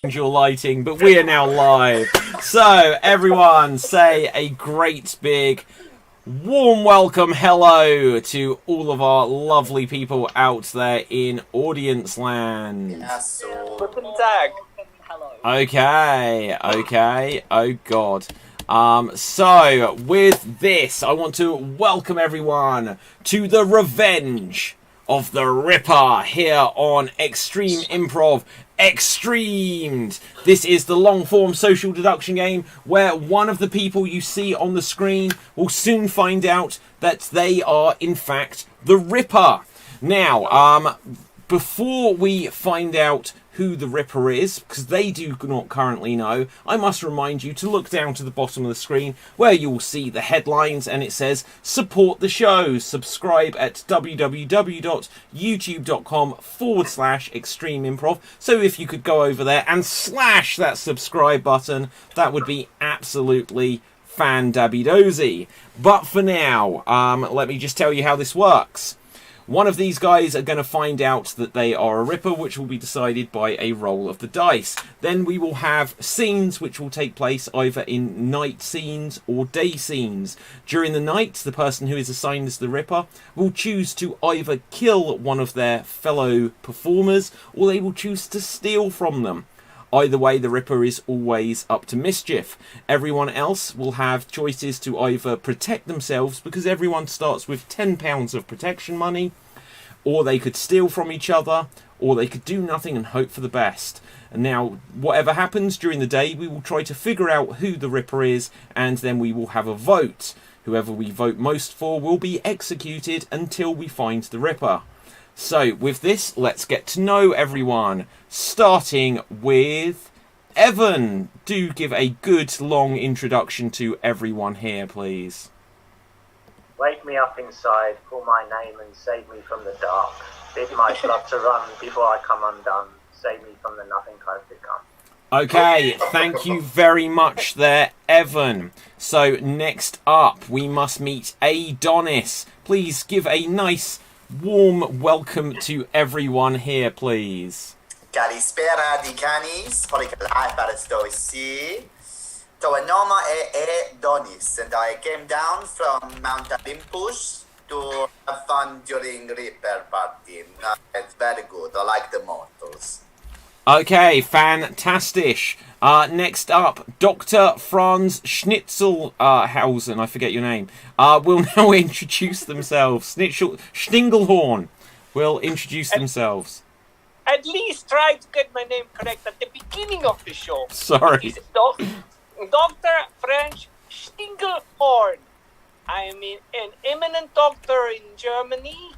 your lighting, but we are now live. So, everyone, say a great big warm welcome hello to all of our lovely people out there in audience land. Guten Tag. Okay, oh god. So, with this, I want to welcome everyone to the revenge of the Ripper here on Extreme Improv XStreamed. This is the long-form social deduction game where one of the people you see on the screen will soon find out that they are, in fact, the Ripper. Now, before we find out who the Ripper is, because they do not currently know, I must remind you to look down to the bottom of the screen where you will see the headlines and it says support the show. Subscribe at www.youtube.com/extreme improv. So if you could go over there and slash that subscribe button, that would be absolutely fan-dabby-dozy. But for now, let me just tell you how this works. One of these guys are going to find out that they are a Ripper, which will be decided by a roll of the dice. Then we will have scenes which will take place either in night scenes or day scenes. During the night, the person who is assigned as the Ripper will choose to either kill one of their fellow performers or they will choose to steal from them. Either way, the Ripper is always up to mischief. Everyone else will have choices to either protect themselves, because everyone starts with £10 of protection money, or they could steal from each other, or they could do nothing and hope for the best. And now, whatever happens during the day, we will try to figure out who the Ripper is, and then we will have a vote. Whoever we vote most for will be executed until we find the Ripper. So, with this, let's get to know everyone. Starting with Evan. Do give a good long introduction to everyone here, please. Wake me up inside, call my name and save me from the dark. Bid my blood to run before I come undone. Save me from the nothing I've become. Okay, thank you very much there, Evan. So, next up, we must meet Adonis. Please give a nice warm welcome to everyone here, please. Kalispera di canis, Toanoma e Donis, and I came down from Mount Olympus to have fun during Reaper party. It's very good. I like the motors. Okay, fantastic. Next up, Dr. Franz Schnitzelhausen, I forget your name, will now introduce themselves. Schningelhorn will introduce themselves. At least try to get my name correct at the beginning of the show. Sorry. It's Dr. Franz Stingelhorn. I am an eminent doctor in Germany,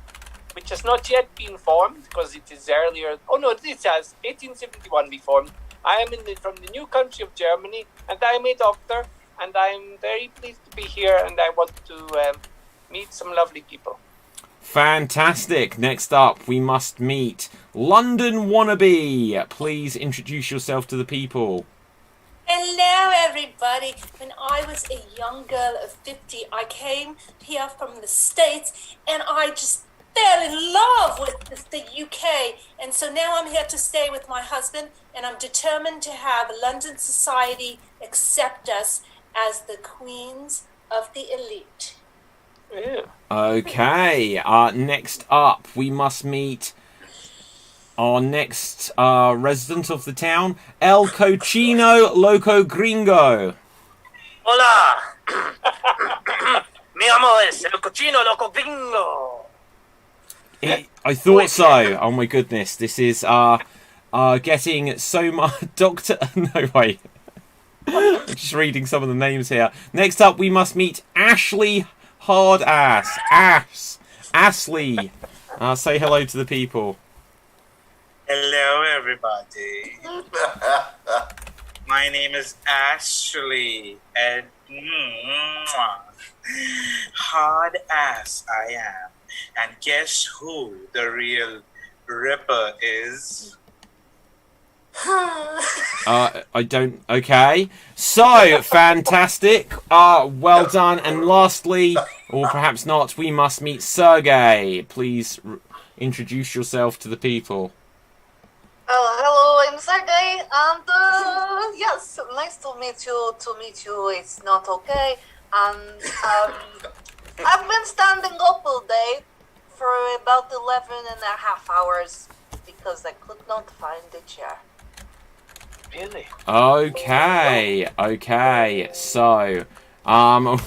which has not yet been formed because it is earlier. Oh no, this has 1871 be formed. I am from the new country of Germany, and I am a doctor, and I am very pleased to be here, and I want to meet some lovely people. Fantastic. Next up, we must meet London Wannabe. Please introduce yourself to the people. Hello, everybody. When I was a young girl of 50, I came here from the States, and I just fell in love with the UK. And so now I'm here to stay with my husband, and I'm determined to have London society accept us as the queens of the elite. Yeah. Okay, next up, we must meet our next resident of the town, El Cochino Loco Gringo. Hola! Mi amo es el cochino loco gringo. I thought so. Oh my goodness, this is getting so much. Doctor. No, wait. I'm just reading some of the names here. Next up, we must meet Ashley Hardass. Ashley. Say hello to the people. Hello, everybody. My name is Ashley, and hard ass I am. And guess who the real Ripper is? I don't. Okay. So fantastic. Well done. And lastly, or perhaps not, we must meet Sergey. Please introduce yourself to the people. Hello, I'm Sergey, and yes, nice to meet you. To meet you, it's not okay. And I've been standing up all day for about 11.5 hours because I could not find a chair. Really? Okay. So,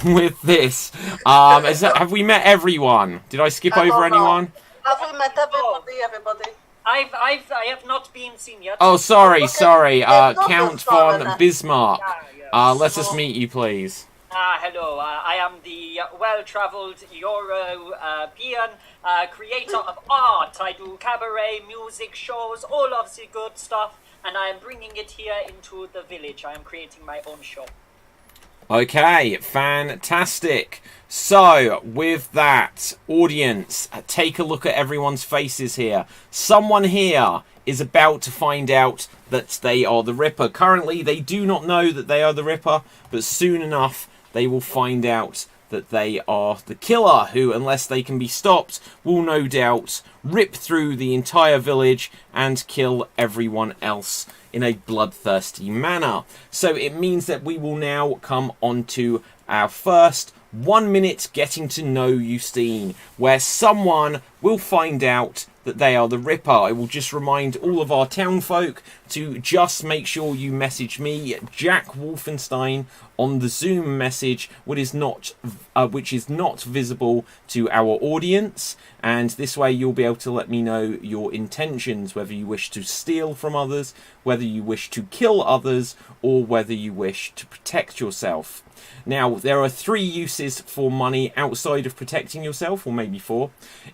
with this, have we met everyone? Did I skip I over don't know. anyone? Have we met everybody? I have not been seen yet. Oh, sorry. not Count so sorry, von then. Bismarck. Yes. Let us meet you, please. Hello, I am the well-traveled European creator of art. I do cabaret, music shows, all of the good stuff, and I am bringing it here into the village. I am creating my own show. Okay, fantastic. So, with that, audience, take a look at everyone's faces here. Someone here is about to find out that they are the Ripper. Currently, they do not know that they are the Ripper, but soon enough, they will find out that they are the killer, who, unless they can be stopped, will no doubt rip through the entire village and kill everyone else in a bloodthirsty manner. So it means that we will now come on to our first 1 minute getting to know you scene, where someone will find out that they are the Ripper. I will just remind all of our townfolk to just make sure you message me, Jack Wolfenstein, on the Zoom message, which is not visible to our audience, and this way you'll be able to let me know your intentions, whether you wish to steal from others, whether you wish to kill others, or whether you wish to protect yourself. Now, there are 3 uses for money outside of protecting yourself, or maybe 4.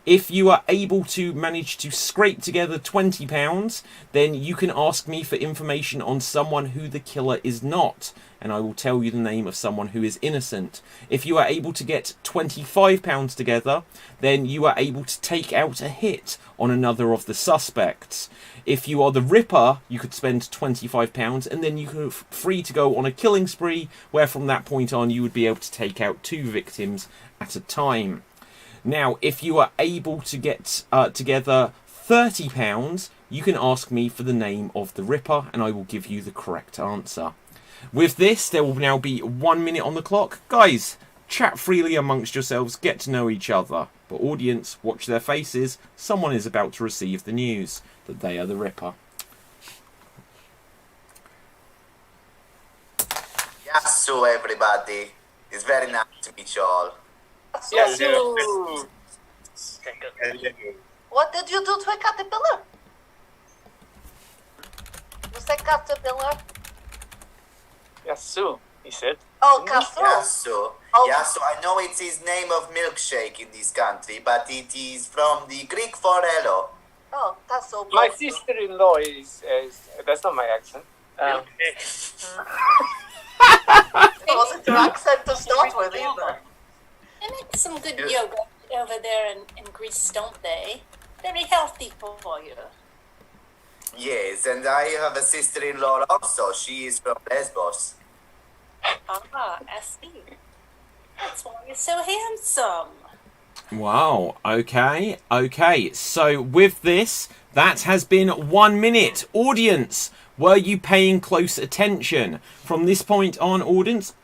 If you are able to manage to scrape together £20, then you can ask me for information on someone who the killer is not, and I will tell you the name of someone who is innocent. If you are able to get £25 together, then you are able to take out a hit on another of the suspects. If you are the Ripper, you could spend £25 and then you are free to go on a killing spree, where from that point on you would be able to take out 2 victims at a time. Now, if you are able to get together £30, you can ask me for the name of the Ripper and I will give you the correct answer. With this, there will now be 1 minute on the clock. Guys, chat freely amongst yourselves, get to know each other. But audience, watch their faces. Someone is about to receive the news that they are the Ripper. Yes, so everybody. It's very nice to meet you all. Yes, Hello. What did you do to a caterpillar? You say caterpillar? Yasu, he said. Oh, Castro. Yes, so. Oh. Yeah, so I know it's his name of milkshake in this country, but it is from the Greek for hello. Oh, that's so My cool. sister-in-law is that's not my accent. It wasn't your accent to start with either. They make some good yoga over there in Greece, don't they? Very healthy for you. Yes, and I have a sister-in-law also. She is from Lesbos. Ah, I see. That's why you're so handsome. Wow, okay. So with this, that has been 1 minute. Audience, were you paying close attention? From this point on, audience,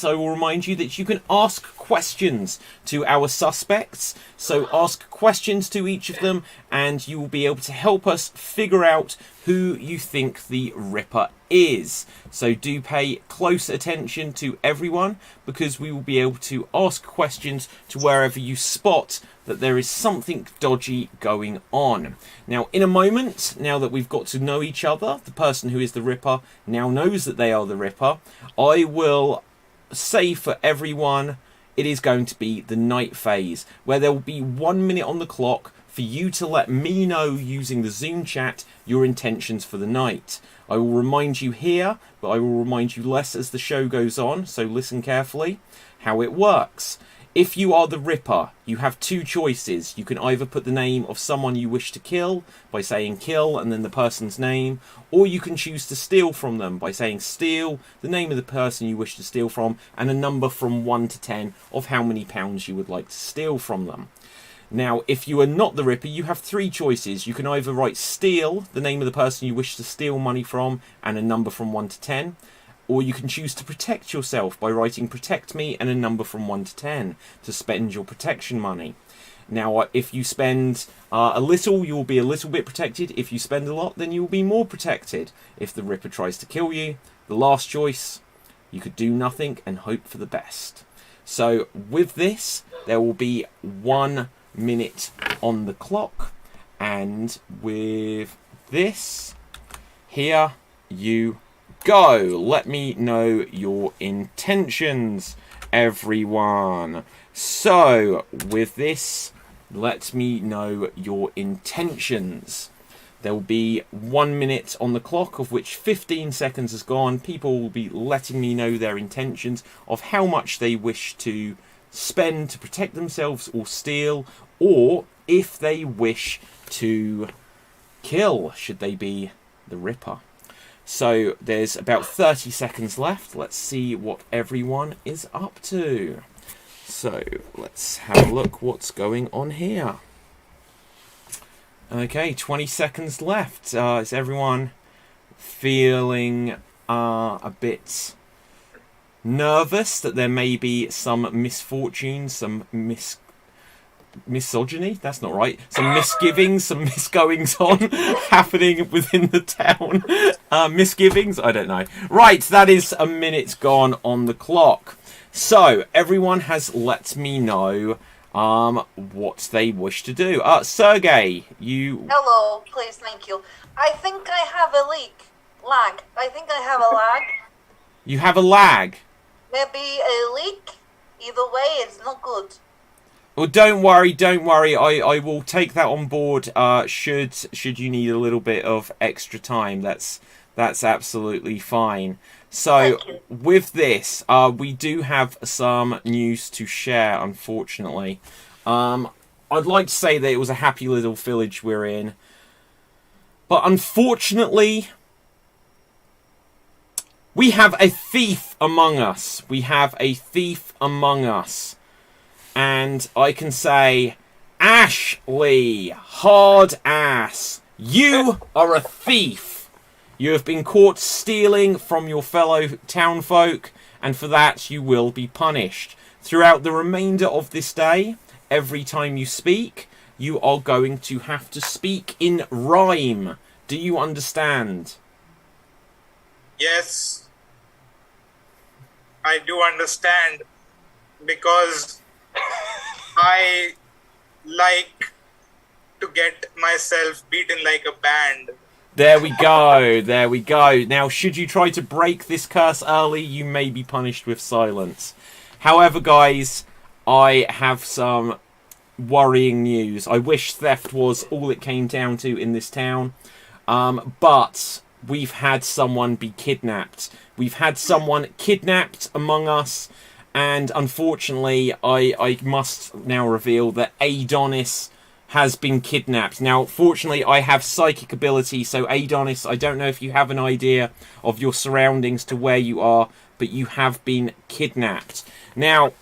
I will remind you that you can ask questions to our suspects. So ask questions to each of them and you will be able to help us figure out who you think the Ripper is. So do pay close attention to everyone, because we will be able to ask questions to wherever you spot that there is something dodgy going on. Now, in a moment, now that we've got to know each other, the person who is the Ripper now knows that they are the Ripper, I will say for everyone, it is going to be the night phase, where there will be 1 minute on the clock for you to let me know using the Zoom chat your intentions for the night. I will remind you here, but I will remind you less as the show goes on, so listen carefully, how it works. If you are the Ripper, you have 2 choices. You can either put the name of someone you wish to kill by saying kill and then the person's name, or you can choose to steal from them by saying steal, the name of the person you wish to steal from, and a number from 1 to 10 of how many pounds you would like to steal from them. Now, if you are not the Ripper, you have 3 choices. You can either write steal, the name of the person you wish to steal money from, and a number from 1 to 10. Or you can choose to protect yourself by writing protect me and a number from 1 to 10 to spend your protection money. Now, if you spend a little, you'll be a little bit protected. If you spend a lot, then you'll be more protected. If the Ripper tries to kill you, the last choice, you could do nothing and hope for the best. So with this, there will be 1 minute on the clock. And with this, here you go. Let me know your intentions, everyone. So with this, let me know your intentions. There will be 1 minute on the clock, of which 15 seconds has gone. People will be letting me know their intentions of how much they wish to spend to protect themselves or steal, or if they wish to kill, should they be the Ripper. So there's about 30 seconds left. Let's see what everyone is up to. So let's have a look what's going on here. Okay, 20 seconds left. Is everyone feeling a bit nervous that there may be some misfortune, some misogyny? That's not right. Some misgivings, some misgoings on happening within the town. Misgivings? I don't know. Right, that is a minute gone on the clock. So, everyone has let me know what they wish to do. Sergey, you... Hello, please, thank you. I think I have a lag. I think I have a lag. You have a lag? Maybe a leak. Either way, it's not good. Well, don't worry. I will take that on board. Should you need a little bit of extra time, that's absolutely fine. So with this, we do have some news to share. Unfortunately, I'd like to say that it was a happy little village we're in, but unfortunately, we have a thief among us. And I can say, Ashley, hard ass, you are a thief. You have been caught stealing from your fellow townfolk, and for that you will be punished. Throughout the remainder of this day, every time you speak, you are going to have to speak in rhyme. Do you understand? Yes, I do understand, because I like to get myself beaten like a band. There we go. Now, should you try to break this curse early, you may be punished with silence. However, guys, I have some worrying news. I wish theft was all it came down to in this town, but we've had someone be kidnapped. We've had someone kidnapped among us, and unfortunately, I must now reveal that Adonis has been kidnapped. Now, fortunately, I have psychic ability, so Adonis, I don't know if you have an idea of your surroundings to where you are, but you have been kidnapped. Now,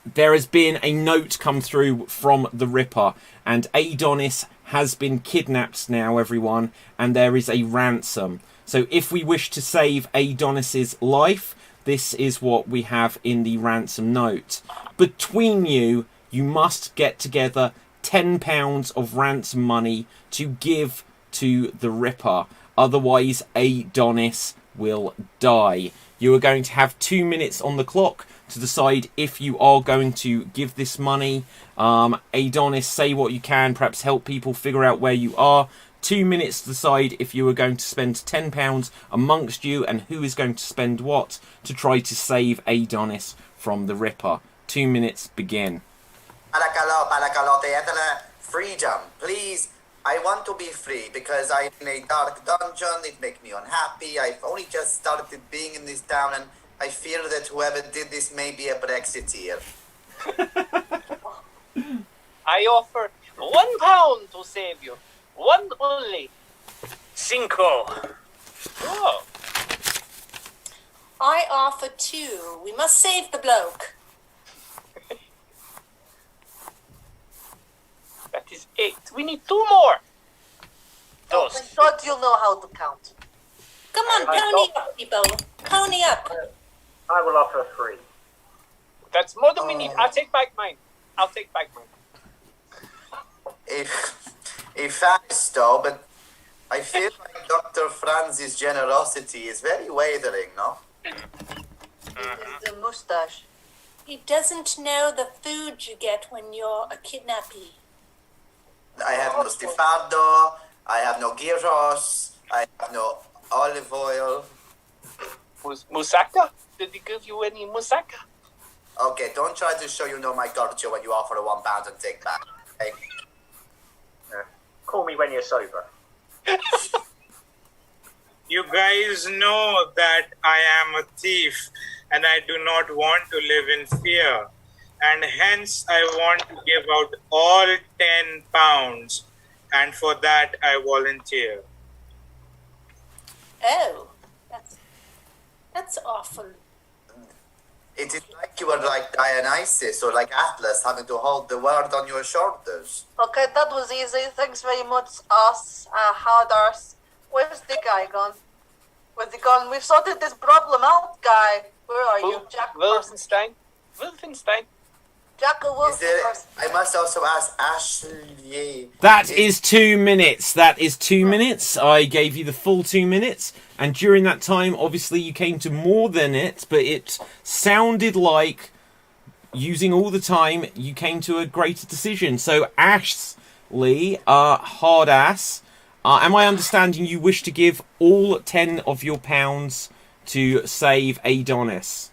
there has been a note come through from the Ripper, and Adonis has been kidnapped now, everyone, and there is a ransom. So if we wish to save Adonis's life, this is what we have in the ransom note. Between you, you must get together £10 of ransom money to give to the Ripper. Otherwise, Adonis will die. You are going to have 2 minutes on the clock to decide if you are going to give this money. Adonis, say what you can, perhaps help people figure out where you are. 2 minutes to decide if you are going to spend £10 amongst you and who is going to spend what to try to save Adonis from the Ripper. 2 minutes, begin. Freedom, please. I want to be free because I'm in a dark dungeon. It makes me unhappy. I've only just started being in this town, and I fear that whoever did this may be a Brexiteer. I offer £1 to save you. One only. Cinco. Oh. I offer 2. We must save the bloke. That is 8. We need 2 more. Oh, Dos. thank God you know how to count. Come on, pony up, people. Pony up. I will offer 3. That's more than we need. I'll take back mine. If Aristo, but I feel like Dr. Franz's generosity is very wavering, no? It is the mustache. He doesn't know the food you get when you're a kidnappee. I have no stifado, I have no gyros, I have no olive oil. Moussaka? Did he give you any moussaka? Okay, don't try to show you know my culture when you offer a £1 and take back. Okay? Call me when you're sober. You guys know that I am a thief and I do not want to live in fear. And hence I want to give out all £10. And for that I volunteer. Oh, that's awful. It is like you are like Dionysus or like Atlas having to hold the world on your shoulders. Okay, that was easy. Thanks very much, us, hard arse. Where's the guy gone? Where's he gone? We've sorted this problem out, guy. Where are you, Jack? Wolfenstein? Jack or Is there, Wolfenstein? I must also ask Ashley. That is 2 minutes. That is 2 minutes. I gave you the full 2 minutes. And during that time, obviously, you came to more than it. But it sounded like, using all the time, you came to a greater decision. So, Ashley, hard ass, am I understanding you wish to give all 10 of your pounds to save Adonis?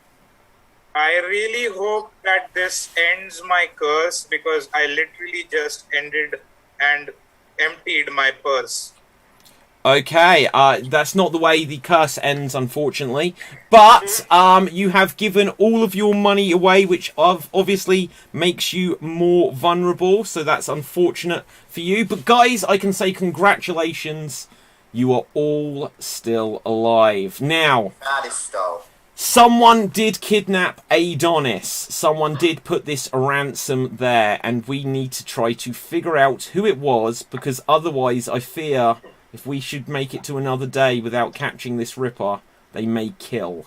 I really hope that this ends my curse because I literally just ended and emptied my purse. Okay, that's not the way the curse ends, unfortunately. But you have given all of your money away, which obviously makes you more vulnerable. So that's unfortunate for you. But guys, I can say congratulations. You are all still alive. Now, Aristo. someone did kidnap Adonis. Someone did put this ransom there. And we need to try to figure out who it was. Because otherwise, I fear, if we should make it to another day without catching this Ripper, they may kill.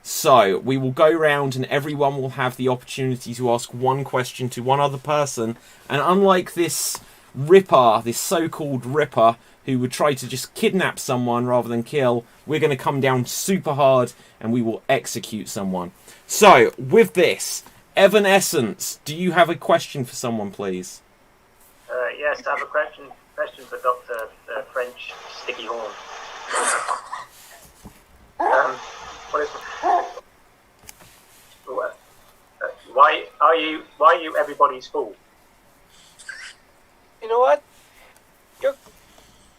So, we will go round and everyone will have the opportunity to ask one question to one other person. And unlike this Ripper, this so-called Ripper, who would try to just kidnap someone rather than kill, we're going to come down super hard and we will execute someone. So, with this, Evanescence, do you have a question for someone, please? Yes, I have a question for Dr. French Sticky Horn. Why are you everybody's fool? You know what?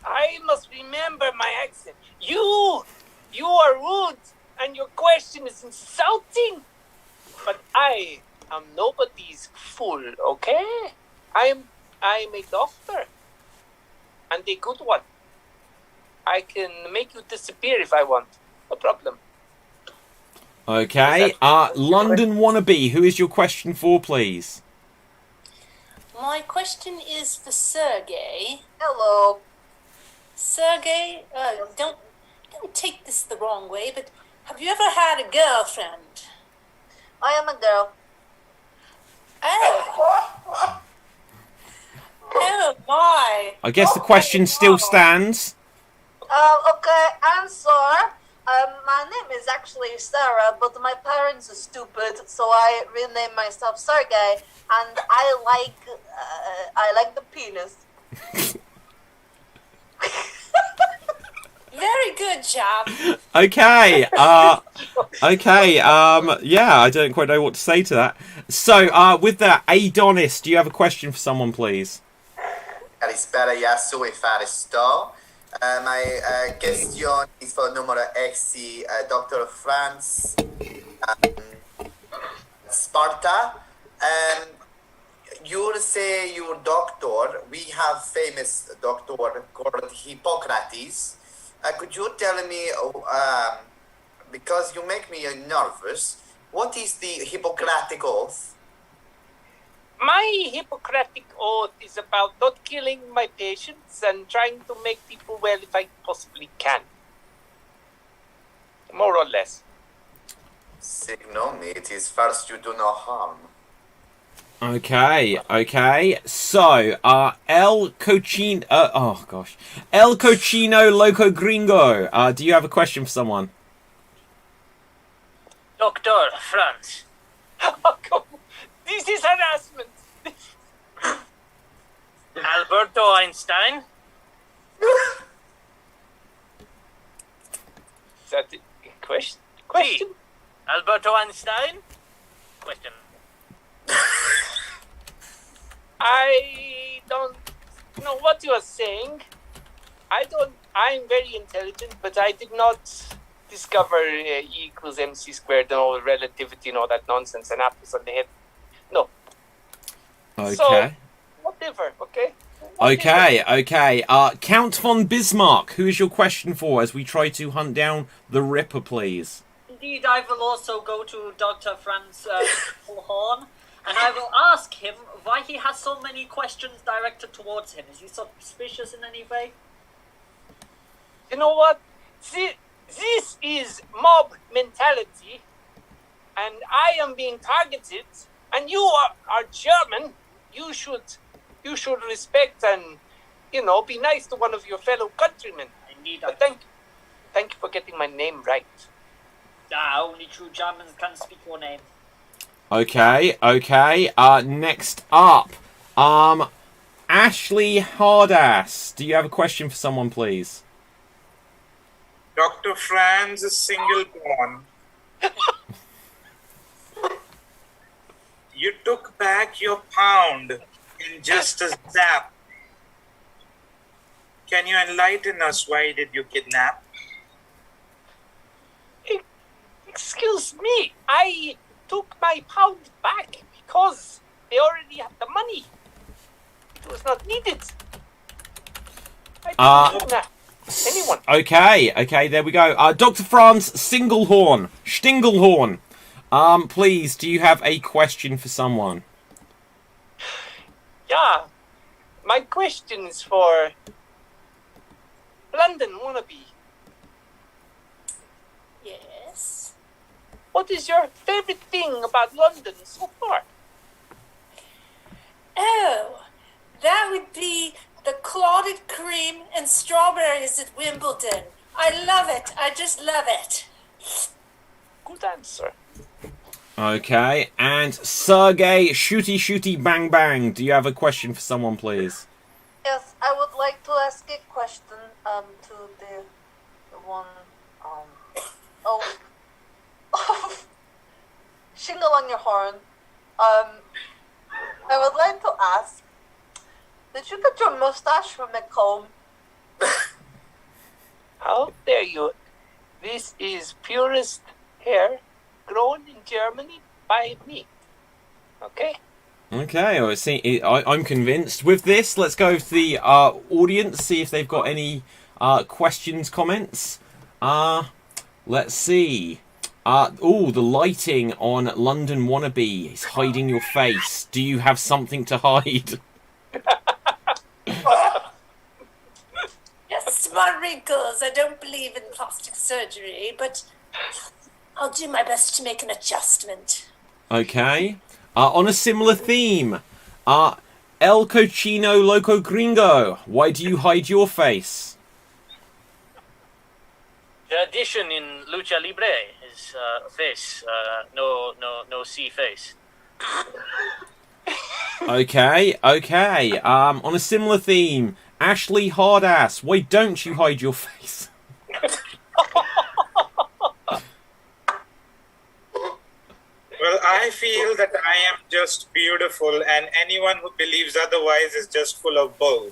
I must remember my accent. You are rude, and your question is insulting. But I am nobody's fool, okay? I am a doctor, and a good one. I can make you disappear if I want. No problem. Okay, London Wannabe, who is your question for, please? My question is for Sergey. Hello. Sergey, don't take this the wrong way, but have you ever had a girlfriend? I am a girl. Oh. Oh my. I guess the question still stands. Okay, answer. My name is actually Sarah, but my parents are stupid, so I renamed myself Sergey, and I like the penis. Very good job. Okay, yeah, I don't quite know what to say to that. So, with that, Adonis, do you have a question for someone, please? Calispera, Yasu e Faristo. My question is for numero X, Dr. Franz Sparta. You say your doctor, we have famous doctor called Hippocrates. Could you tell me, because you make me nervous, what is the Hippocratic oath? My Hippocratic oath is about not killing my patients and trying to make people well if I possibly can. More or less. Signal me, it is first you do no harm. Okay. So, El Cochino. El Cochino Loco Gringo. Do you have a question for someone? Dr. Franz. This is harassment. Alberto Einstein. Is that a question? Alberto Einstein? Question. I don't know what you are saying. I'm very intelligent, but I did not discover E equals MC squared and all relativity and all that nonsense and apples on the head. No. Okay. So, whatever, okay? Okay. Count von Bismarck, who is your question for as we try to hunt down the Ripper, please? Indeed, I will also go to Dr. Franz Horn, and I will ask him why he has so many questions directed towards him. Is he suspicious in any way? You know what? This is mob mentality, and I am being targeted, and you are German. You should respect and, be nice to one of your fellow countrymen. Indeed, But thank you for getting my name right. Only true Germans can speak your name. Okay. Next up, Ashley Hardass. Do you have a question for someone, please? Dr. Franz is single born. You took back your pound in just a zap. Can you enlighten us? Why did you kidnap? Excuse me, I took my pound back because they already had the money. It was not needed. I didn't kidnap anyone. Okay, there we go. Dr. Franz Stinglehorn. Please, do you have a question for someone? Yeah, my question is for London wannabe. Yes. What is your favorite thing about London so far? Oh, that would be the clotted cream and strawberries at Wimbledon. I love it. I just love it. Good answer. Okay, and Sergey Shooty Bang Bang. Do you have a question for someone, please? Yes, I would like to ask a question to the one shingle on your horn. I would like to ask, did you get your mustache from a comb? How dare you? This is purest hair grown in Germany by me. Okay? Okay, I'm convinced. With this, let's go to the audience, see if they've got any questions, comments. Let's see. The lighting on London Wannabe is hiding your face. Do you have something to hide? Just my wrinkles. I don't believe in plastic surgery, but I'll do my best to make an adjustment. Okay. On a similar theme, El Cochino Loco Gringo, why do you hide your face? Tradition in Lucha Libre is face, no see face. Okay. On a similar theme, Ashley Hardass, why don't you hide your face? Well, I feel that I am just beautiful, and anyone who believes otherwise is just full of bull.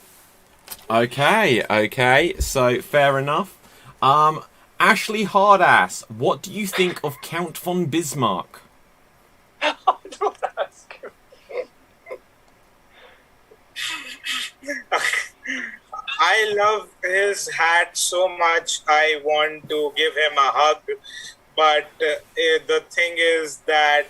Okay, so fair enough. Ashley Hardass, what do you think of Count von Bismarck? Don't ask. I love his hat so much, I want to give him a hug. But the thing is that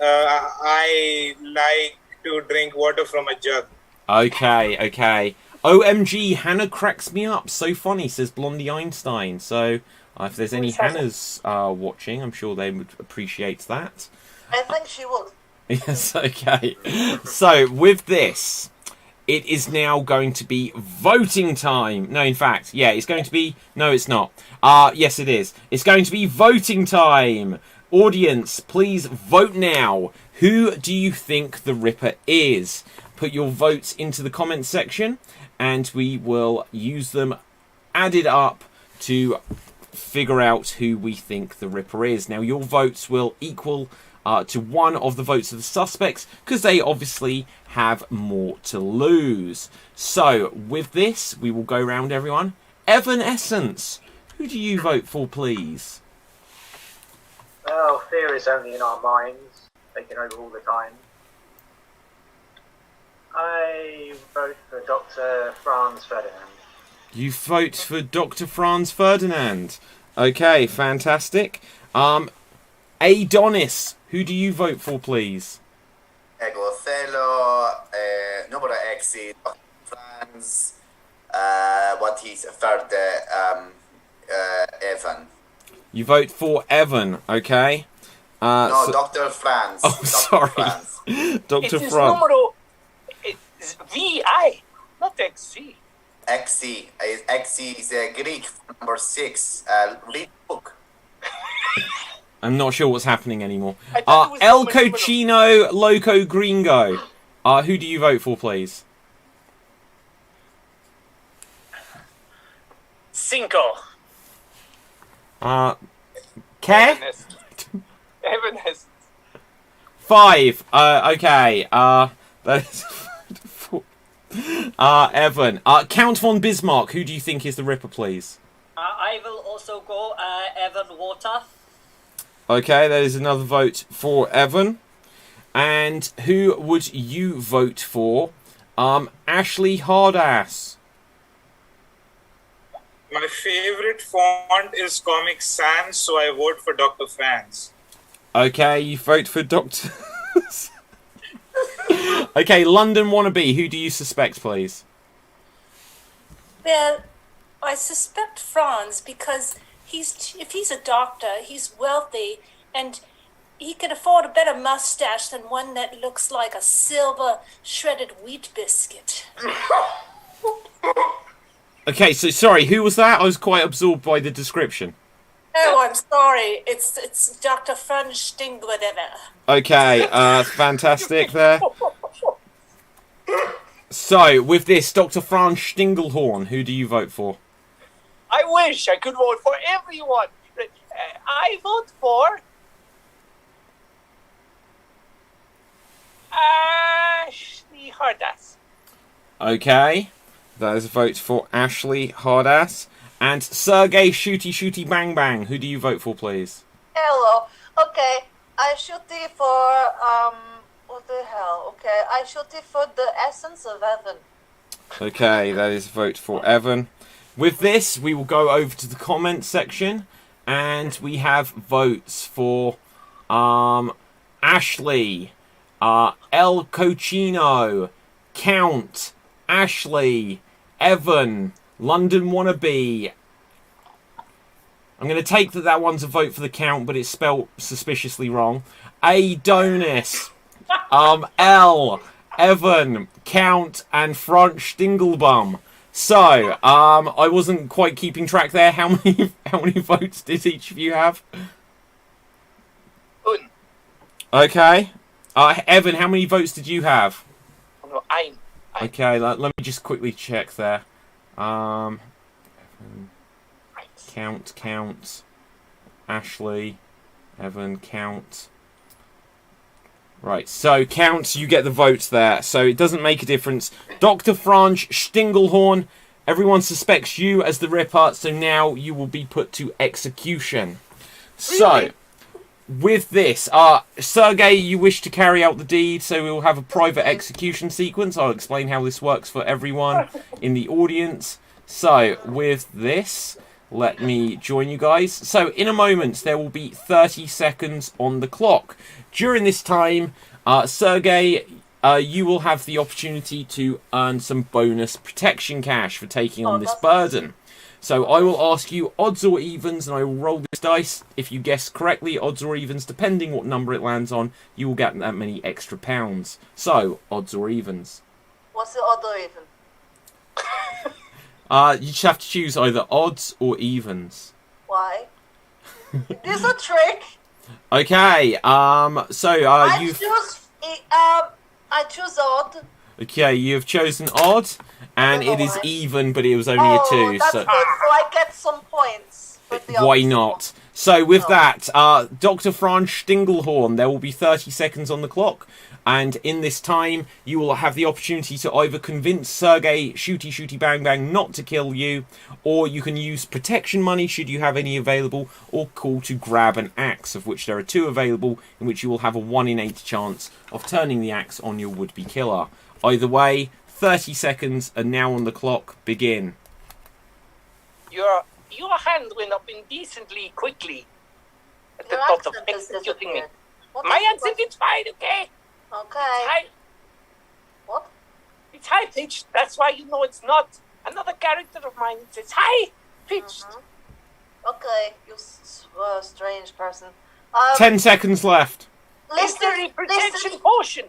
I like to drink water from a jug. Okay. OMG, Hannah cracks me up. So funny, says Blondie Einstein. So, if there's any Hannahs watching, I'm sure they would appreciate that. I think she would. Yes, okay. So, with this, it is now going to be voting time. No, in fact, yeah, it's going to be... No, it's not. Yes, it is. It's going to be voting time. Audience, please vote now. Who do you think the Ripper is? Put your votes into the comments section, and we will use them added up to figure out who we think the Ripper is. Now, your votes will equal to one of the votes of the suspects, because they obviously have more to lose. So, with this, we will go round everyone. Evanescence, who do you vote for, please? Well, fear is only in our minds, taking over all the time. I vote for Dr. Franz Ferdinand. You vote for Dr. Franz Ferdinand. Okay, fantastic. Adonis, who do you vote for, please? Ego Othello, numero exit, Franz, what is third, Evan. You vote for Evan, okay? No, Dr. Franz. Oh, Dr. sorry. Franz. Dr. It is Franz. numero... It's VI, not XC. XC is Greek, number 6. Read book. I'm not sure what's happening anymore. I thought it was El numero- Cochino Loco Gringo. Who do you vote for, please? Cinco. K? Evanescence. 5. Okay. That is 4. Evan. Count von Bismarck, who do you think is the Ripper, please? I will also go Evan Water. Okay, that is another vote for Evan. And who would you vote for? Ashley Hardass. My favorite font is Comic Sans, so I vote for Dr. Franz. Okay, you vote for Dr. Okay, London Wannabe, who do you suspect, please? Well, I suspect Franz because if he's a doctor, he's wealthy, and he can afford a better mustache than one that looks like a silver shredded wheat biscuit. Okay, so sorry, who was that? I was quite absorbed by the description. Oh, I'm sorry. It's Dr. Franz Sting, whatever. Okay, fantastic there. So, with this, Dr. Franz Stinglehorn, who do you vote for? I wish I could vote for everyone. I vote for Ashley Hardass. Okay, that is a vote for Ashley Hardass. And Sergey Shooty Bang Bang, who do you vote for, please? Hello. Okay, I shoot it for what the hell? Okay, I shoot it for the essence of Evan. Okay, that is a vote for Evan. With this, we will go over to the comments section, and we have votes for Ashley, El Cochino, Count, Ashley, Evan, London Wannabe. I'm going to take that one's a vote for the Count, but it's spelt suspiciously wrong. Adonis, L, Evan, Count, and Franz Stinglebum. So, I wasn't quite keeping track there. How many votes did each of you have? Un. Okay. Evan, how many votes did you have? No, ein. Okay, let me just quickly check there. Count, Ashley, Evan, Count. Right, so Count, you get the votes there, so it doesn't make a difference. Dr. Franz Stinglehorn, everyone suspects you as the Ripper, so now you will be put to execution. So, with this, Sergey, you wish to carry out the deed, so we will have a private execution sequence. I'll explain how this works for everyone in the audience. So, with this, let me join you guys. So, in a moment, there will be 30 seconds on the clock. During this time, Sergey, you will have the opportunity to earn some bonus protection cash for taking on this burden. So I will ask you odds or evens, and I will roll this dice. If you guess correctly, odds or evens, depending what number it lands on, you will get that many extra pounds. So, odds or evens? What's the odd or even? You just have to choose either odds or evens. Why? This is a trick. Okay, I choose odd. Okay, you have chosen odd, and it is even, but it was only a 2. That's So good. So I get some points. With the why odds. not? So with that, Dr. Franz Stinglehorn, there will be 30 seconds on the clock, and in this time, you will have the opportunity to either convince Sergey Shooty Bang Bang not to kill you, or you can use protection money should you have any available, or call to grab an axe, of which there are 2 available, in which you will have a 1 in 8 chance of turning the axe on your would-be killer. Either way, 30 seconds are now on the clock. Begin. Your hand went up indecently quickly at the Your thought of accent has executing me. disappeared. What My is the accent is fine, okay? Okay. High, What? it's high pitched. That's why you know it's not another character of mine. It's high pitched. Okay, you strange person. 10 seconds left. Is there a protection potion?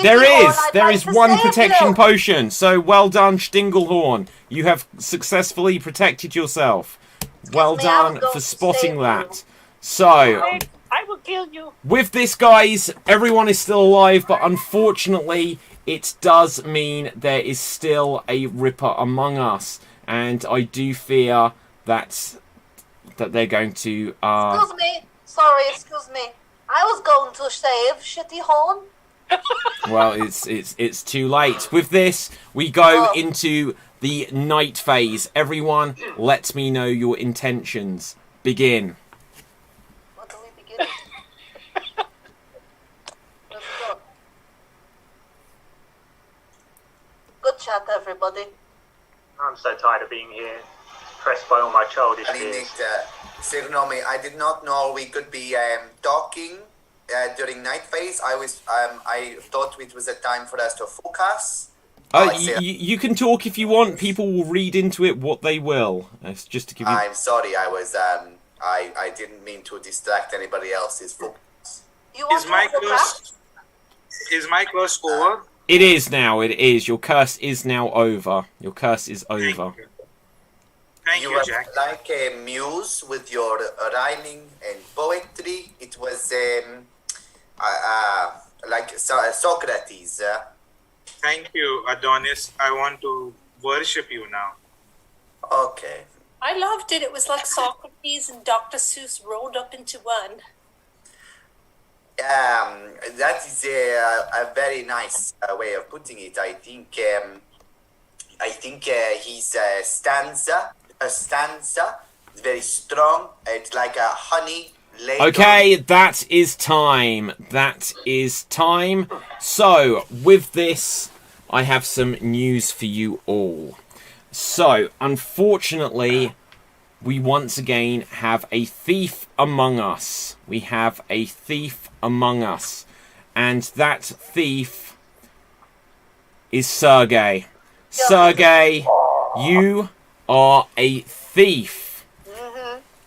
There is one protection potion. So well done, Stinglehorn. You have successfully protected yourself. Well me, I will done go for to spotting save that. So, Wait, I will kill you. with this, guys, everyone is still alive, but unfortunately, it does mean there is still a Ripper among us. And I do fear that they're going to... Excuse me. Sorry, excuse me. I was going to save Shitty Horn. Well, it's too late. With this, we go into the night phase. Everyone, let me know your intentions. Begin. What do we begin? Let's go. Good chat, everybody. I'm so tired of being here, pressed by all my childish fears. Signomi, I did not know we could be talking during night phase. I thought it was a time for us to focus. You can talk if you want. People will read into it what they will. It's just to give you... I'm sorry, I didn't mean to distract anybody else's focus. You want Is my to curse? Is my curse over? It is now. It is. Your curse is now over. Your curse is over. Thank you, are Jack. like a muse with your rhyming and poetry. It was like Socrates. Thank you, Adonis. I want to worship you now. Okay. I loved it. It was like Socrates and Dr. Seuss rolled up into one. That is a very nice way of putting it. I think his stanza is very strong. It's like a honey laden. Okay, that is time. That is time. So, with this, I have some news for you all. So, unfortunately, we once again have a thief among us. We have a thief among us. And that thief is Sergey. Sergey, you are a thief.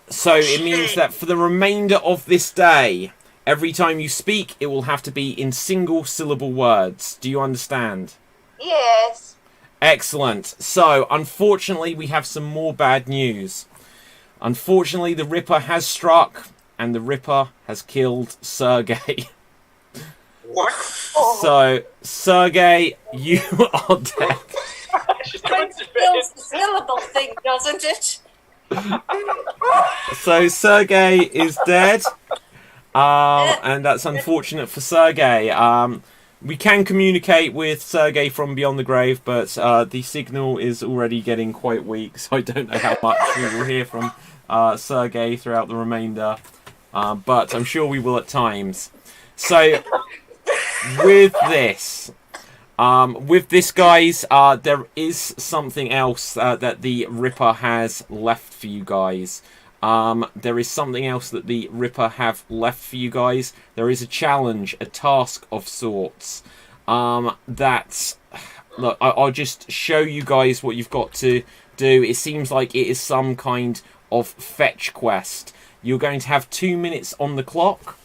So it means that for the remainder of this day, every time you speak, it will have to be in single syllable words. Do you understand? Yes. Excellent. So, unfortunately, we have some more bad news. Unfortunately, the Ripper has struck, and the Ripper has killed Sergey. What? So, Sergey, you are dead. It's the syllable thing, doesn't it? So, Sergey is dead. And that's unfortunate for Sergey. We can communicate with Sergey from beyond the grave, but the signal is already getting quite weak, so I don't know how much we will hear from Sergey throughout the remainder. But I'm sure we will at times. So, with this, guys, there is something else that the Ripper has left for you guys. There is something else that the Ripper have left for you guys. There is a challenge, a task of sorts. That's... Look, I'll just show you guys what you've got to do. It seems like it is some kind of fetch quest. You're going to have 2 minutes on the clock,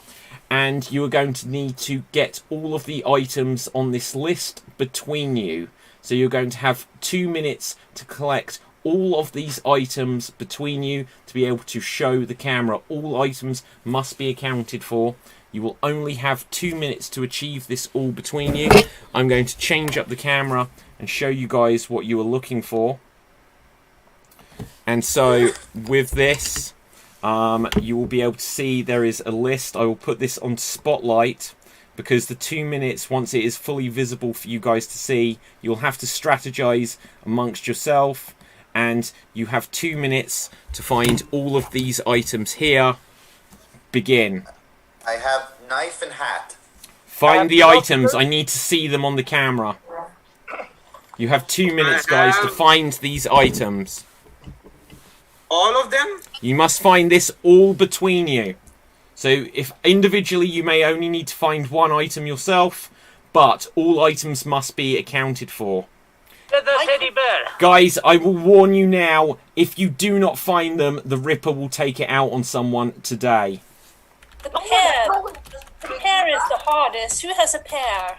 and you are going to need to get all of the items on this list between you. So you're going to have 2 minutes to collect all of these items between you to be able to show the camera. All items must be accounted for. You will only have 2 minutes to achieve this all between you. I'm going to change up the camera and show you guys what you are looking for. And so with this, you will be able to see there is a list. I will put this on Spotlight because the 2 minutes, once it is fully visible for you guys to see, you'll have to strategize amongst yourself. And you have 2 minutes to find all of these items here. Begin. I have knife and hat. Find the items. I need to see them on the camera. You have 2 minutes, guys, to find these items. All of them? You must find this all between you. So if individually you may only need to find one item yourself, but all items must be accounted for. The teddy bear. Guys, I will warn you now, if you do not find them, the Ripper will take it out on someone today. The pear is the hardest. Who has a pear?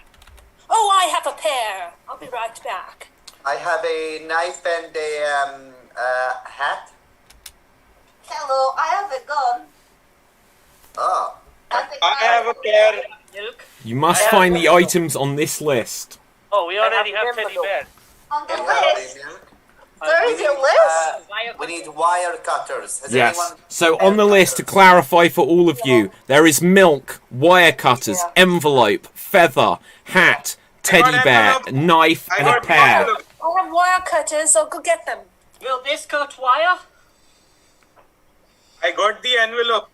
Oh, I have a pear. I'll be right back. I have a knife and a hat. Hello, I have a gun. Oh. I have a pair. Milk. You must find the items on this list. Oh, we already have teddy bear. On the You have list. a milk? There is a list? We need wire cutters. Has Yes. anyone... So on the list, to clarify for all of you, there is milk, wire cutters, envelope, feather, hat, teddy bear, knife, and a pear. I have wire cutters. I'll go get them. Will this cut wire? I got the envelope.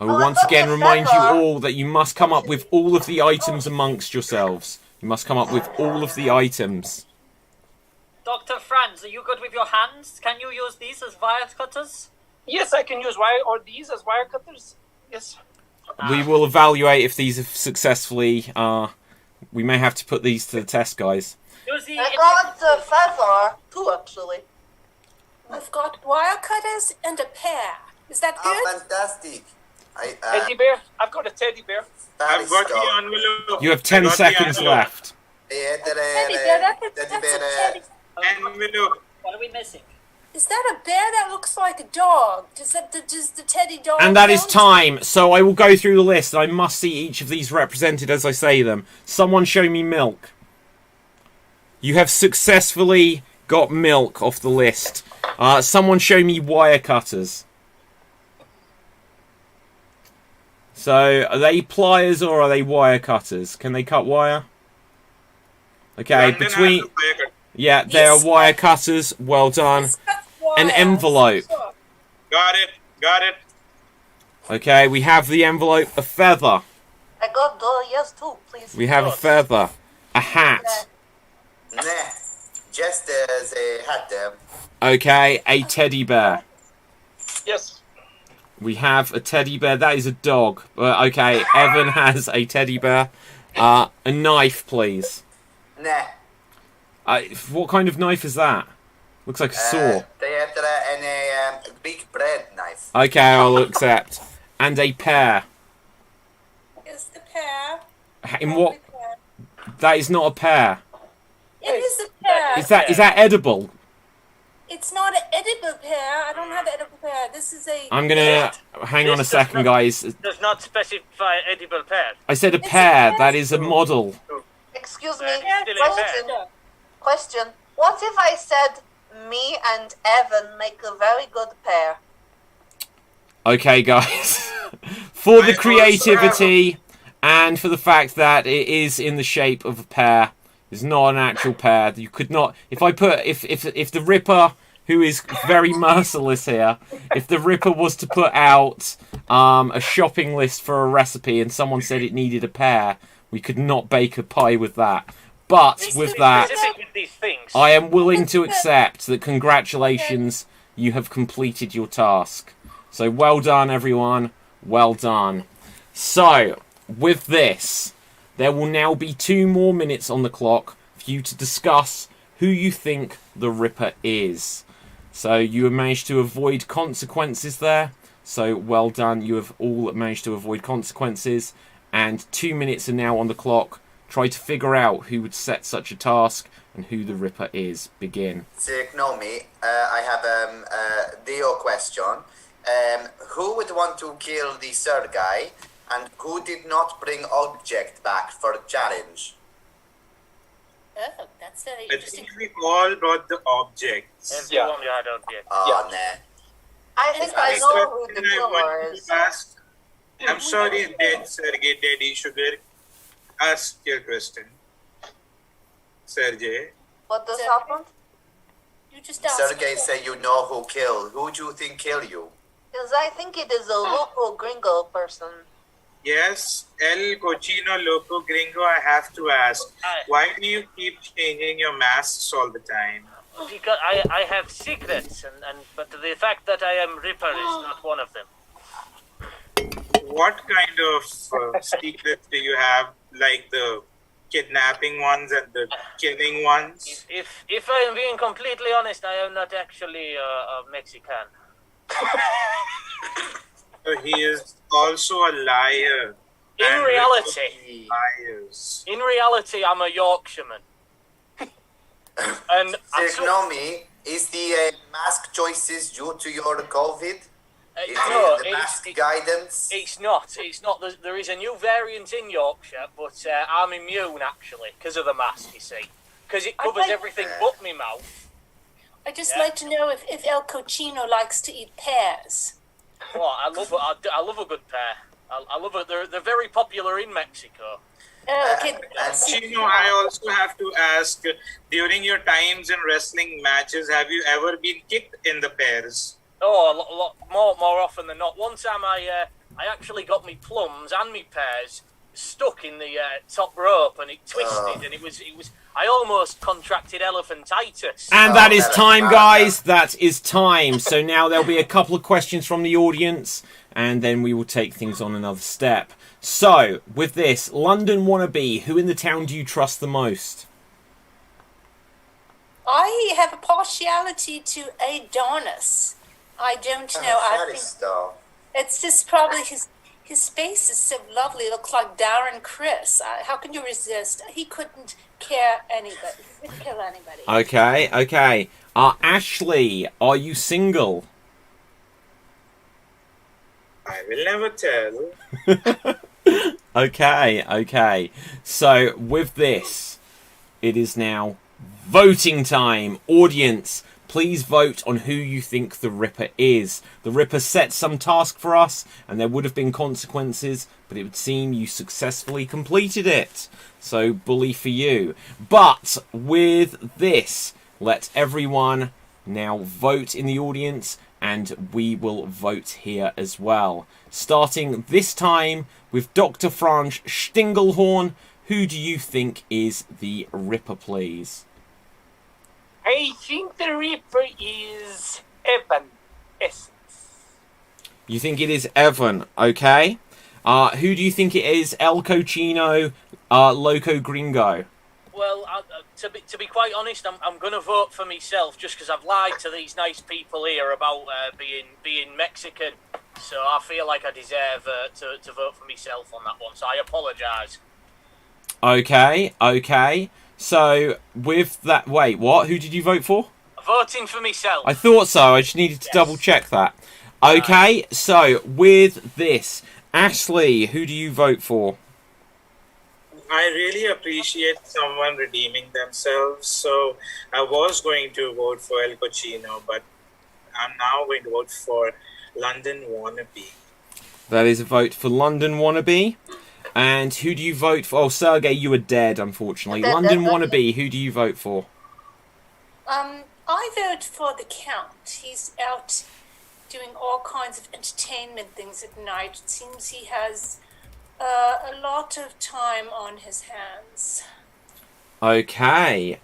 I will once again remind you all that you must come up with all of the items amongst yourselves. You must come up with all of the items. Dr. Franz, are you good with your hands? Can you use these as wire cutters? Yes, I can use these as wire cutters. Yes. We will evaluate if these have successfully... we may have to put these to the test, guys. Use the... I got the feather, too, actually. I've got wire cutters and a pear. Is that Oh, good? fantastic. Teddy bear. I've got a teddy bear. I've got the envelope. You have 10 seconds left. Teddy bear, that's a teddy. Envelope. What are we missing? Is that a bear that looks like a dog? Does the teddy dog? And that is count? time. So I will go through the list. I must see each of these represented as I say them. Someone show me milk. You have successfully got milk off the list. Someone show me wire cutters. So, are they pliers or are they wire cutters? Can they cut wire? Okay, between... Yeah, they are wire cutters. Well done. An envelope. Got it. Got it. Okay, we have the envelope. A feather. I got the yes, too, please. We have a feather. A hat. Nah. Just as a hat there. Okay, a teddy bear. Yes. We have a teddy bear. That is a dog. Okay, Evan has a teddy bear. A knife, please. Nah. What kind of knife is that? Looks like a saw. And a Greek bread knife. Okay, I'll accept. And a pear. Is the pear? In what? That is not a pear. It is a pear. Is that edible? It's not an edible pear. I don't have edible pear. This is a... I'm gonna... Hang on a second, guys. Does not specify edible pear. I said a pear. That is a model. Excuse me. Still a pear. Question. What if I said me and Evan make a very good pair? Okay, guys. For the creativity and for the fact that it is in the shape of a pear, it's not an actual pear. You could not... If the Ripper, who is very merciless here, if the Ripper was to put out a shopping list for a recipe and someone said it needed a pear, we could not bake a pie with that. But with that, I am willing to accept that congratulations, you have completed your task. So well done, everyone. Well done. So, with this, there will now be 2 more minutes on the clock for you to discuss who you think the Ripper is. So you have managed to avoid consequences there. So well done. You have all managed to avoid consequences. And 2 minutes are now on the clock. Try to figure out who would set such a task and who the Ripper is. Begin. Signomi, I have a Dio question. Who would want to kill the third guy, and who did not bring object back for challenge? Oh, that's very I interesting. think we all brought the objects. Everyone had object. Oh, nah. I think I know who the killer is. I'm sorry, dead Sergey, Daddy Sugar. Ask your question, Sergey. What just happened? You just asked. Sergey say you know who killed. Who do you think killed you? Because I think it is a local gringo person. Yes, El Cochino Loco Gringo, I have to ask, why do you keep changing your masks all the time? Because I have secrets, but the fact that I am Ripper is not one of them. What kind of secrets do you have, like the kidnapping ones and the killing ones? If I am being completely honest, I am not actually a Mexican. So he is also a liar. In reality, I'm a Yorkshireman. And Signomi, is the mask choices due to your COVID? Is no, the mask guidance? It's not. It's not. There is a new variant in Yorkshire, but I'm immune actually because of the mask. You see, because it covers everything but my mouth. I'd just like to know if El Cochino likes to eat pears. Well, I love a good pear. I love it. They're very popular in Mexico. Oh, okay. Chino, I also have to ask, during your times in wrestling matches, have you ever been kicked in the pairs? Oh, a lot more often than not. One time I actually got me plums and me pears stuck in the top rope, and it twisted, and it was. I almost contracted elephantitis. And that is time, guys. That is time. So now there'll be a couple of questions from the audience, and then we will take things on another step. So, with this, London wannabe, who in the town do you trust the most? I have a partiality to Adonis. I don't know. I think it's just probably his face is so lovely. It looks like Darren Criss. How can you resist? He couldn't care anybody. He couldn't kill anybody. Okay. Ashley, are you single? I will never tell. Okay. So, with this, it is now voting time. Audience, please vote on who you think the Ripper is. The Ripper set some task for us, and there would have been consequences, but it would seem you successfully completed it. So, bully for you. But, with this, let everyone now vote in the audience, and we will vote here as well. Starting this time with Dr. Franz Stinglehorn. Who do you think is the Ripper, please? I think the Reaper is Evan Essence. You think it is Evan, okay. Who do you think it is? El Cochino, Loco Gringo? Well, to be quite honest, I'm going to vote for myself just because I've lied to these nice people here about being Mexican. So I feel like I deserve to vote for myself on that one. So I apologise. Okay. So, with that... Wait, what? Who did you vote for? Voting for myself. I thought so. I just needed to double check that. Okay, so, with this, Ashley, who do you vote for? I really appreciate someone redeeming themselves, so I was going to vote for El Cochino, but I'm now going to vote for London Wannabe. That is a vote for London Wannabe. And who do you vote for? Oh, Sergey, you were dead, unfortunately. London Wannabe, who do you vote for? I vote for the Count. He's out doing all kinds of entertainment things at night. It seems he has a lot of time on his hands. Okay.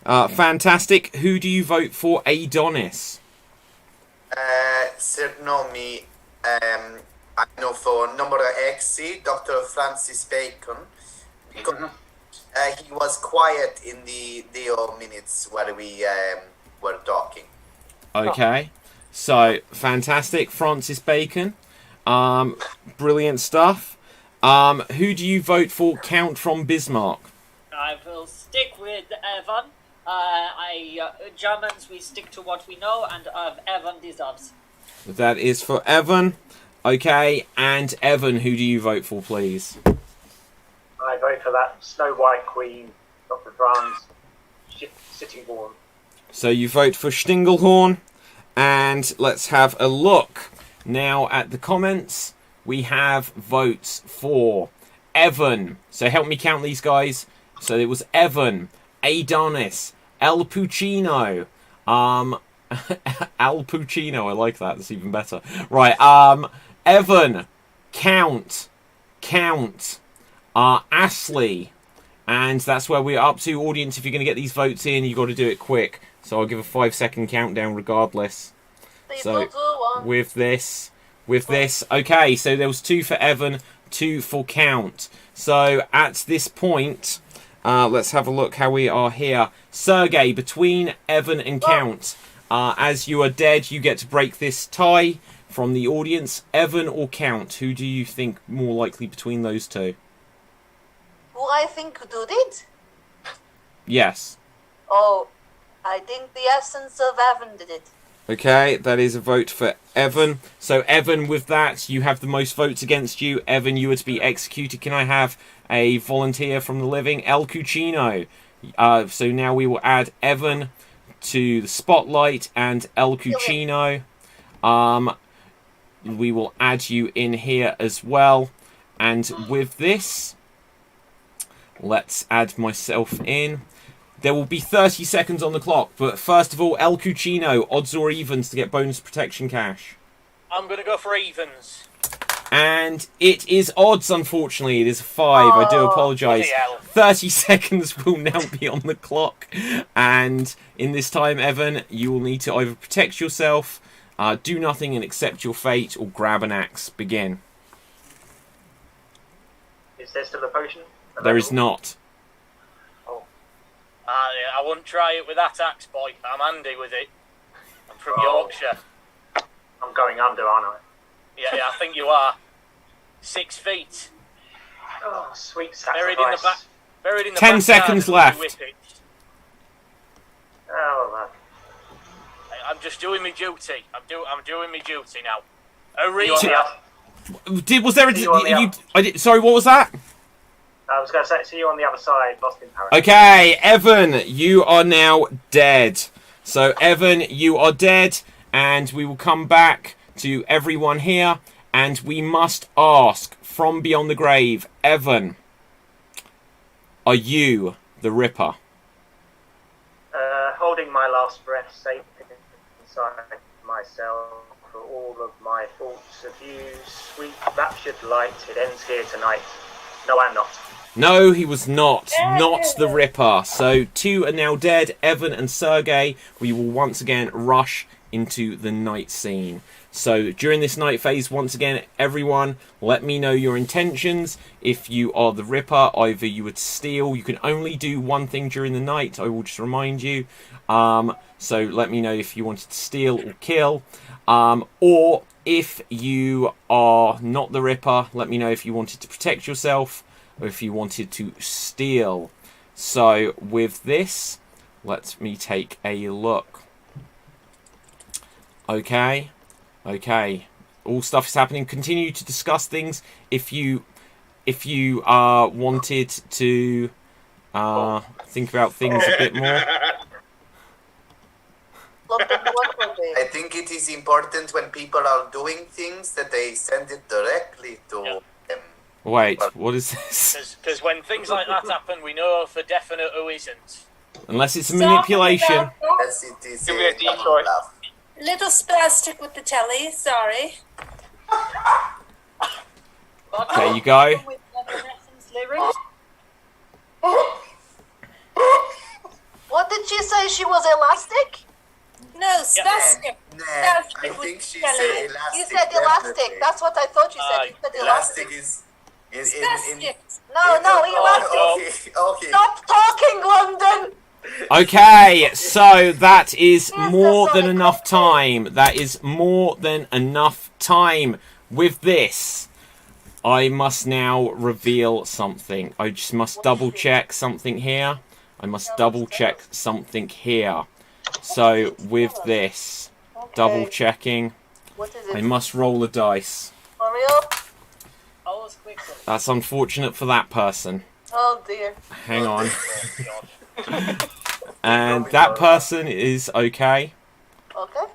Fantastic. Who do you vote for? Adonis. Signomi, I know for number XC, Dr. Francis Bacon, because he was quiet in the minutes where we were talking. Okay, so fantastic, Francis Bacon. Brilliant stuff. Who do you vote for? Count from Bismarck. I will stick with Evan. Germans, we stick to what we know, and Evan deserves. That is for Evan. Okay, and Evan, who do you vote for, please? I vote for that Snow White Queen, Dr. Franz, Sittingbourne. So you vote for Stinglehorn, and let's have a look now at the comments. We have votes for Evan. So help me count these guys. So it was Evan, Adonis, El Puccino, Al Puccino. I like that. That's even better. Right. Evan, Count, Ashley, and that's where we're up to. Audience, if you're going to get these votes in, you've got to do it quick. So I'll give a 5-second countdown regardless. So with this, okay. So there was 2 for Evan, 2 for Count. So at this point, let's have a look how we are here. Sergey, between Evan and Count, as you are dead, you get to break this tie from the audience. Evan or Count, who do you think more likely between those two? Who I think do it? Yes. Oh, I think the essence of Evan did it. Okay, that is a vote for Evan. So Evan, with that, you have the most votes against you. Evan, you are to be executed. Can I have a volunteer from the living? El Cucino. So now we will add Evan to the spotlight and El Cucino. We will add you in here as well. And with this, let's add myself in. There will be 30 seconds on the clock, but first of all, El Cucino, odds or evens to get bonus protection cash? I'm going to go for evens. And it is odds, unfortunately. It is a 5. I do apologise. 30 seconds will now be on the clock. And in this time, Evan, you will need to either protect yourself, do nothing and accept your fate, or grab an axe. Begin. Is there still a potion? There is not. I wouldn't try it with that axe, boy. I'm handy with it. I'm from Yorkshire. I'm going under, aren't I? Yeah, I think you are. 6 feet. Oh, sweet sacrifice. Buried in the 10 back seconds garden left. with it. Oh, I'm just doing my duty. I'm doing my duty now. Was there a... Sorry, what was that? I was going to say, see you on the other side, lost in Paris. Okay, Evan, you are now dead. So, Evan, you are dead, and we will come back to everyone here, and we must ask from beyond the grave, Evan, are you the Ripper? Holding my last breath, safe inside myself for all of my thoughts of you, sweet raptured light, it ends here tonight. No, I'm not. No, he was not. Not the Ripper. So 2 are now dead. Evan and Sergey. We will once again rush into the night scene. So during this night phase, once again, everyone, let me know your intentions. If you are the Ripper, either you would steal. You can only do one thing during the night. I will just remind you. So let me know if you wanted to steal or kill. Or if you are not the Ripper, let me know if you wanted to protect yourself, or if you wanted to steal. So with this, let me take a look. Okay. All stuff is happening. Continue to discuss things if you wanted to think about things a bit more. I think it is important when people are doing things that they send it directly to them. Wait, what is this? Because when things like that happen, we know for definite who isn't. Unless it's a manipulation. Yes, it is a common bluff. Little spastic with the telly, sorry. There you go. What did she say? She was elastic? No, spastic. I think she said elastic. You said elastic. Definitely. That's what I thought you said. You said Elastic elastic. is No, elastic. Okay. Stop talking, London. Okay, so that is more than enough time. That is more than enough time. With this, I must now reveal something. I just must double check something here. So with this, double checking, What is it? I must roll a dice. For real? That's unfortunate for that person. Oh dear. Hang on. And that person is okay. Okay.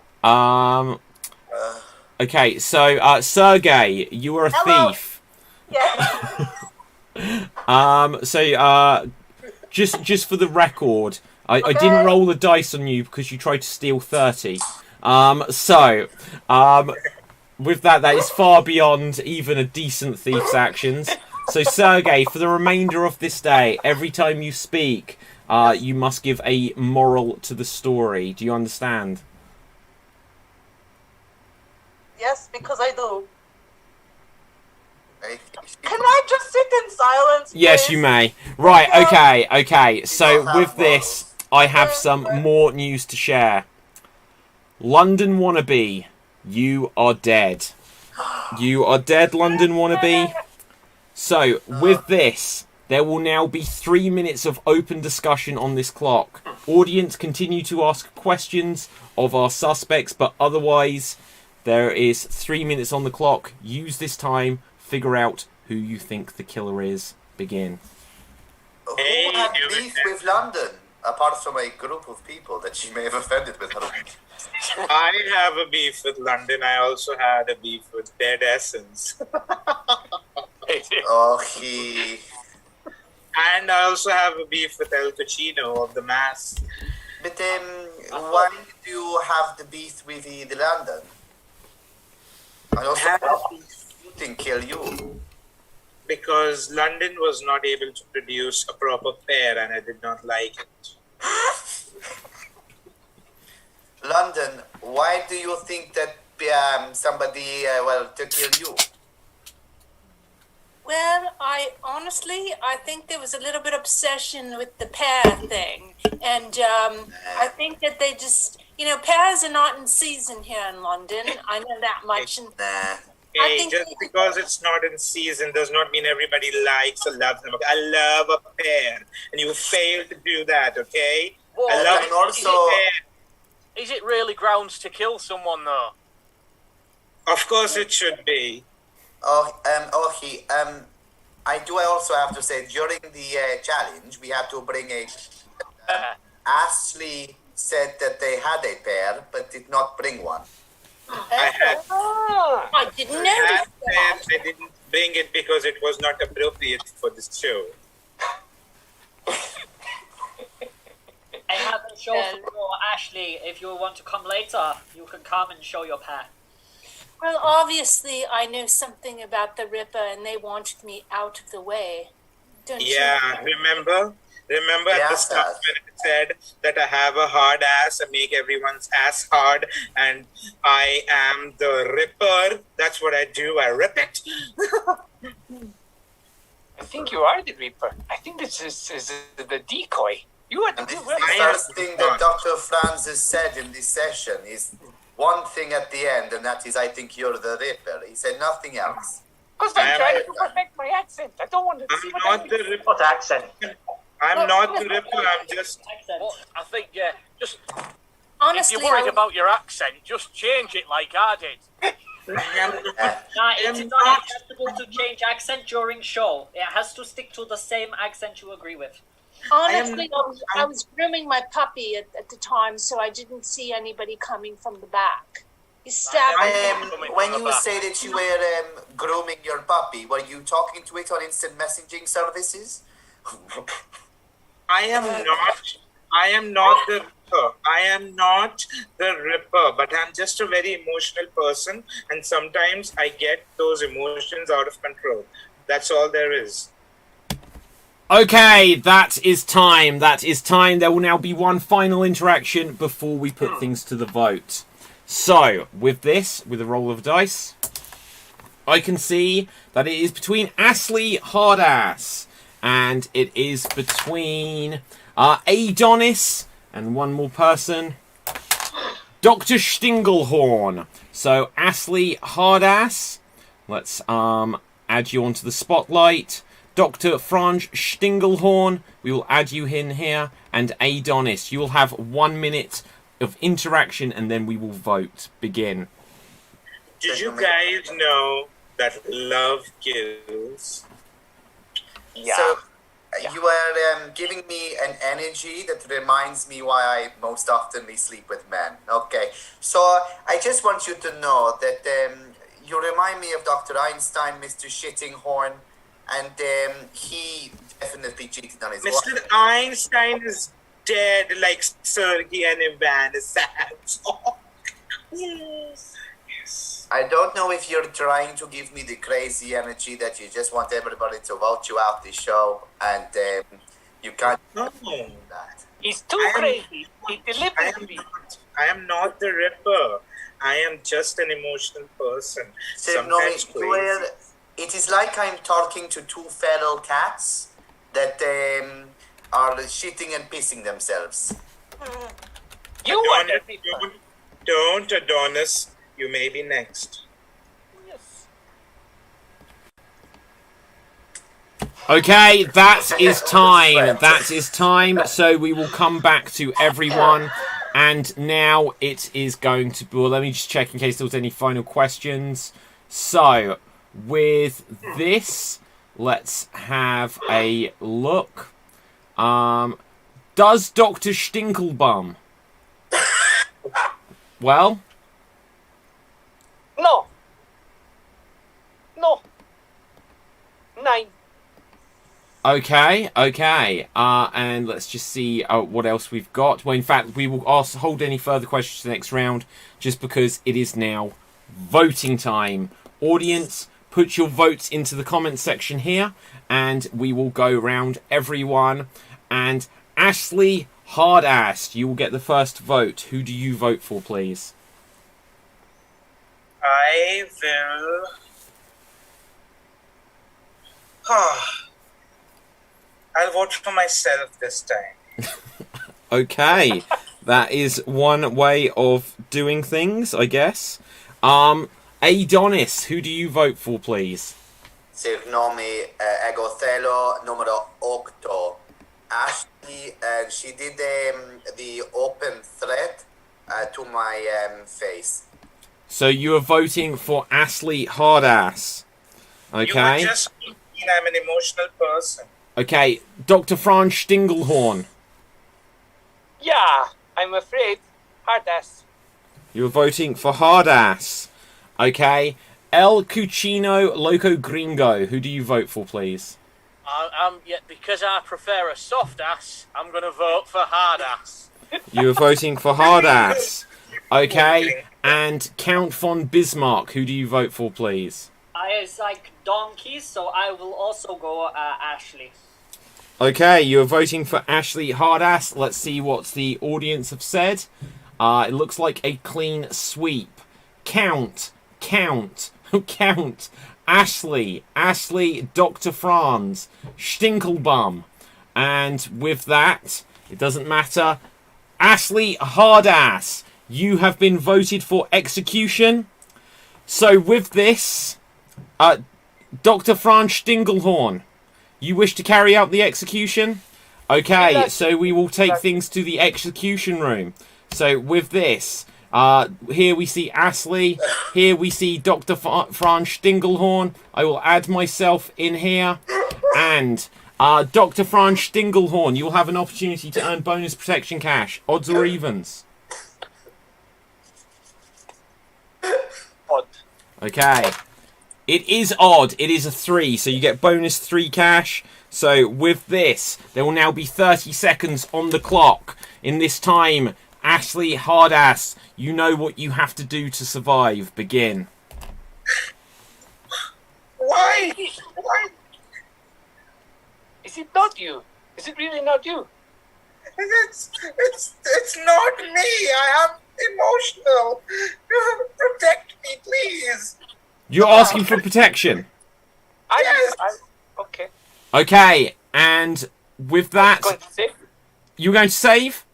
Okay, so Sergey, you are a thief. Yeah. Just for the record, I didn't roll the dice on you because you tried to steal 30. With that is far beyond even a decent thief's actions. So Sergey, for the remainder of this day, every time you speak, you must give a moral to the story. Do you understand? Yes, because I do. Can I just sit in silence, please? Yes, you may. Right, okay. So with this, I have some more news to share. London Wannabe, you are dead. You are dead, London Wannabe. So, with this, there will now be 3 minutes of open discussion on this clock. Audience, continue to ask questions of our suspects, but otherwise, there is 3 minutes on the clock. Use this time, figure out who you think the killer is. Begin. Who had beef with London, apart from a group of people that she may have offended with her? I have a beef with London. I also had a beef with Dead Essence. And I also have a beef with El Pacino of The Mask. But why do you have the beef with the London? And also, why didn't kill you? Because London was not able to produce a proper pair and I did not like it. London, why do you think that somebody to kill you? Well, I think there was a little bit of obsession with the pear thing. And I think that they just, pears are not in season here in London. I know that much. And Hey, just because it's not in season does not mean everybody likes or loves them. I love a pear, and you failed to do that, okay? Well, I love and also, Is it really grounds to kill someone, though? Of course it should be. I also have to say, during the challenge, we had to bring a... Ashley said that they had a pair, but did not bring one. I didn't notice that. I didn't bring it because it was not appropriate for this show. I have a show for Ashley. If you want to come later, you can come and show your pair. Well, obviously, I know something about the Ripper, and they wanted me out of the way. Don't you? Remember at the start when I said that I have a hard ass, I make everyone's ass hard, and I am the Ripper. That's what I do. I rip it. I think you are the Reaper. I think this is the decoy. You are the And the first thing that Dr. Francis said in this session is one thing at the end, and that is, I think you're the Ripper. He said nothing else. Because I'm trying to perfect my accent. I don't want to see what I'm not the Ripper. What accent? I'm not the Ripper. I'm just... Well, I think, just... Honestly, if you're worried about your accent, just change it like I did. It's not acceptable to change accent during show. It has to stick to the same accent you agree with. honestly, I was grooming my puppy at the time, so I didn't see anybody coming from the back. You stabbed me. When you say that you were grooming your puppy, were you talking to it on instant messaging services? I am not the Ripper. I am not the Ripper, but I'm just a very emotional person, and sometimes I get those emotions out of control. That's all there is. Okay, that is time. That is time. There will now be one final interaction before we put things to the vote. So, with this, with a roll of dice, I can see that it is between Ashley Hardass and it is between Adonis and one more person, Dr. Stinglehorn. So, Ashley Hardass, let's add you onto the spotlight. Dr. Franz Stinglehorn, we will add you in here. And Adonis, you will have 1 minute of interaction and then we will vote. Begin. Did you guys know that love kills? Yeah. So, you are giving me an energy that reminds me why I most oftenly sleep with men. Okay, so I just want you to know that you remind me of Dr. Einstein, Mr. Shittinghorn, and he definitely cheated on his wife. Mr. Einstein is dead like Sergei and Ivan Yes. I don't know if you're trying to give me the crazy energy that you just want everybody to vote you out the show, and you can't No. do that. He's too crazy. He deliberately. I am not the Ripper. I am just an emotional person. Sometimes crazy. Well, it is like I'm talking to two feral cats that are shitting and pissing themselves. You are the Ripper. Don't, Adonis. You may be next. Yes. Okay, that is time. That is time. So we will come back to everyone. And now it is going to be... Well, let me just check in case there was any final questions. So, with this, let's have a look. Does Dr. Stinklebum... Well... No. No. 9. Okay. And let's just see what else we've got. Well, in fact, we will hold any further questions to the next round, just because it is now voting time. Audience, put your votes into the comments section here, and we will go round everyone. And Ashley Hardass, you will get the first vote. Who do you vote for, please? I will... I'll vote for myself this time. Okay, that is one way of doing things, I guess. Adonis, who do you vote for, please? Se nome Egothello numero 8. Ashley, she did the open threat to my face. So you are voting for Ashley Hardass. Okay. You were just thinking I'm an emotional person. Okay, Dr. Franz Stinglehorn. Yeah, I'm afraid. Hard ass. You're voting for Hardass. Okay. El Cucino Loco Gringo. Who do you vote for, please? Because I prefer a soft ass, I'm going to vote for hard ass. You are voting for Hardass. Okay. And Count von Bismarck. Who do you vote for, please? I like donkeys, so I will also go Ashley. Okay, you're voting for Ashley Hardass. Let's see what the audience have said. It looks like a clean sweep. Count. Ashley, Dr. Franz, Stinklebum. And with that, it doesn't matter. Ashley Hardass, you have been voted for execution. So with this, Dr. Franz Stinglehorn, you wish to carry out the execution? Okay, so we will take things to the execution room. So with this, here we see Ashley, here we see Dr. Franz Stinglehorn. I will add myself in here. And Dr. Franz Stinglehorn, you will have an opportunity to earn bonus protection cash. Odds or evens? Odd. Okay. It is odd. It is a 3, so you get bonus 3 cash. So with this, there will now be 30 seconds on the clock. In this time, Ashley Hardass, you know what you have to do to survive. Begin. Why? Is it not you? Is it really not you? It's not me. I am emotional. Protect me, please. You're asking for protection. Yes. Okay. Okay, and with that, Going to save? you're going to save?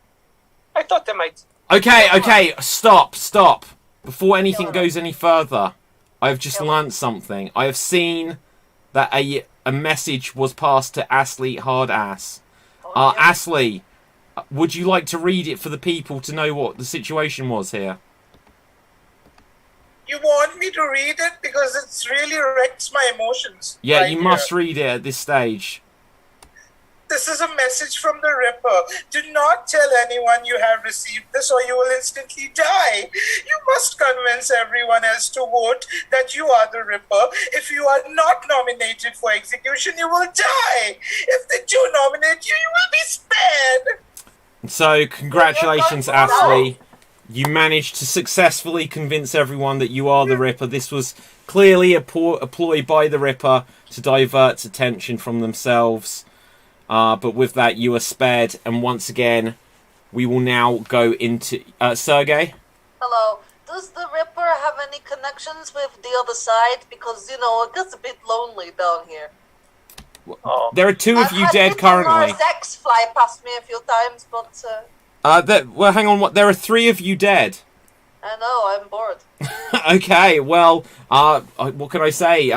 I thought they might. Okay, stop. Before anything goes any further, I have just learnt something. I have seen that a message was passed to Ashley Hardass. Ashley, would you like to read it for the people to know what the situation was here? You want me to read it? Because it's really wrecks my emotions. Yeah, right you here. must read it at this stage. This is a message from the Ripper. Do not tell anyone you have received this or you will instantly die. You must convince everyone else to vote that you are the Ripper. If you are not nominated for execution, you will die. If they do nominate you, you will be spared. So, congratulations, Ashley. You managed to successfully convince everyone that you are the Ripper. This was clearly a ploy by the Ripper to divert attention from themselves. But with that, you are spared. And once again, we will now go into... Sergey? Hello. Does the Ripper have any connections with the other side? Because, it gets a bit lonely down here. There are two of you dead currently. Mars X fly past me a few times, but... well, hang on. There are 3 of you dead. I know, I'm bored. Okay, well, what can I say?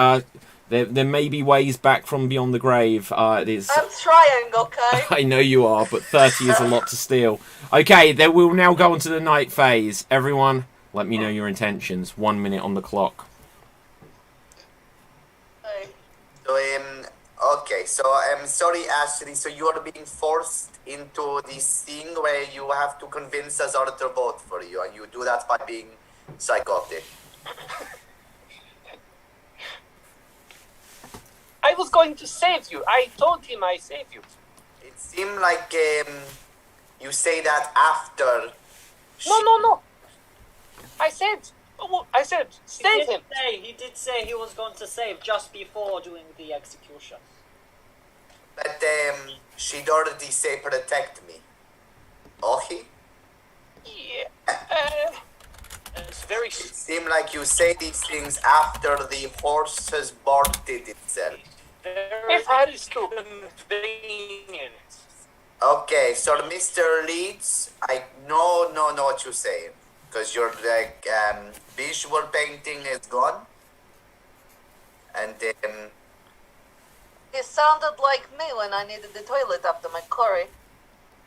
There may be ways back from beyond the grave. I'm trying, okay? I know you are, but 30 is a lot to steal. Okay, then we'll now go on to the night phase. Everyone, let me know your intentions. 1 minute on the clock. Okay, so I'm sorry, Ashley. So you are being forced into this thing where you have to convince us all to vote for you, and you do that by being psychotic. I was going to save you. I told him I save you. It seemed like you say that after. No. I said, save him. He did say he was going to save just before doing the execution. But she'd already say protect me. Okay? Yeah. It's very... It seemed like you say these things after the horse has bolted itself. If that is true. Convenient. Okay, so Mr. Leeds, I know what you're saying. Because your visual painting is gone. And It sounded like me when I needed the toilet after my curry.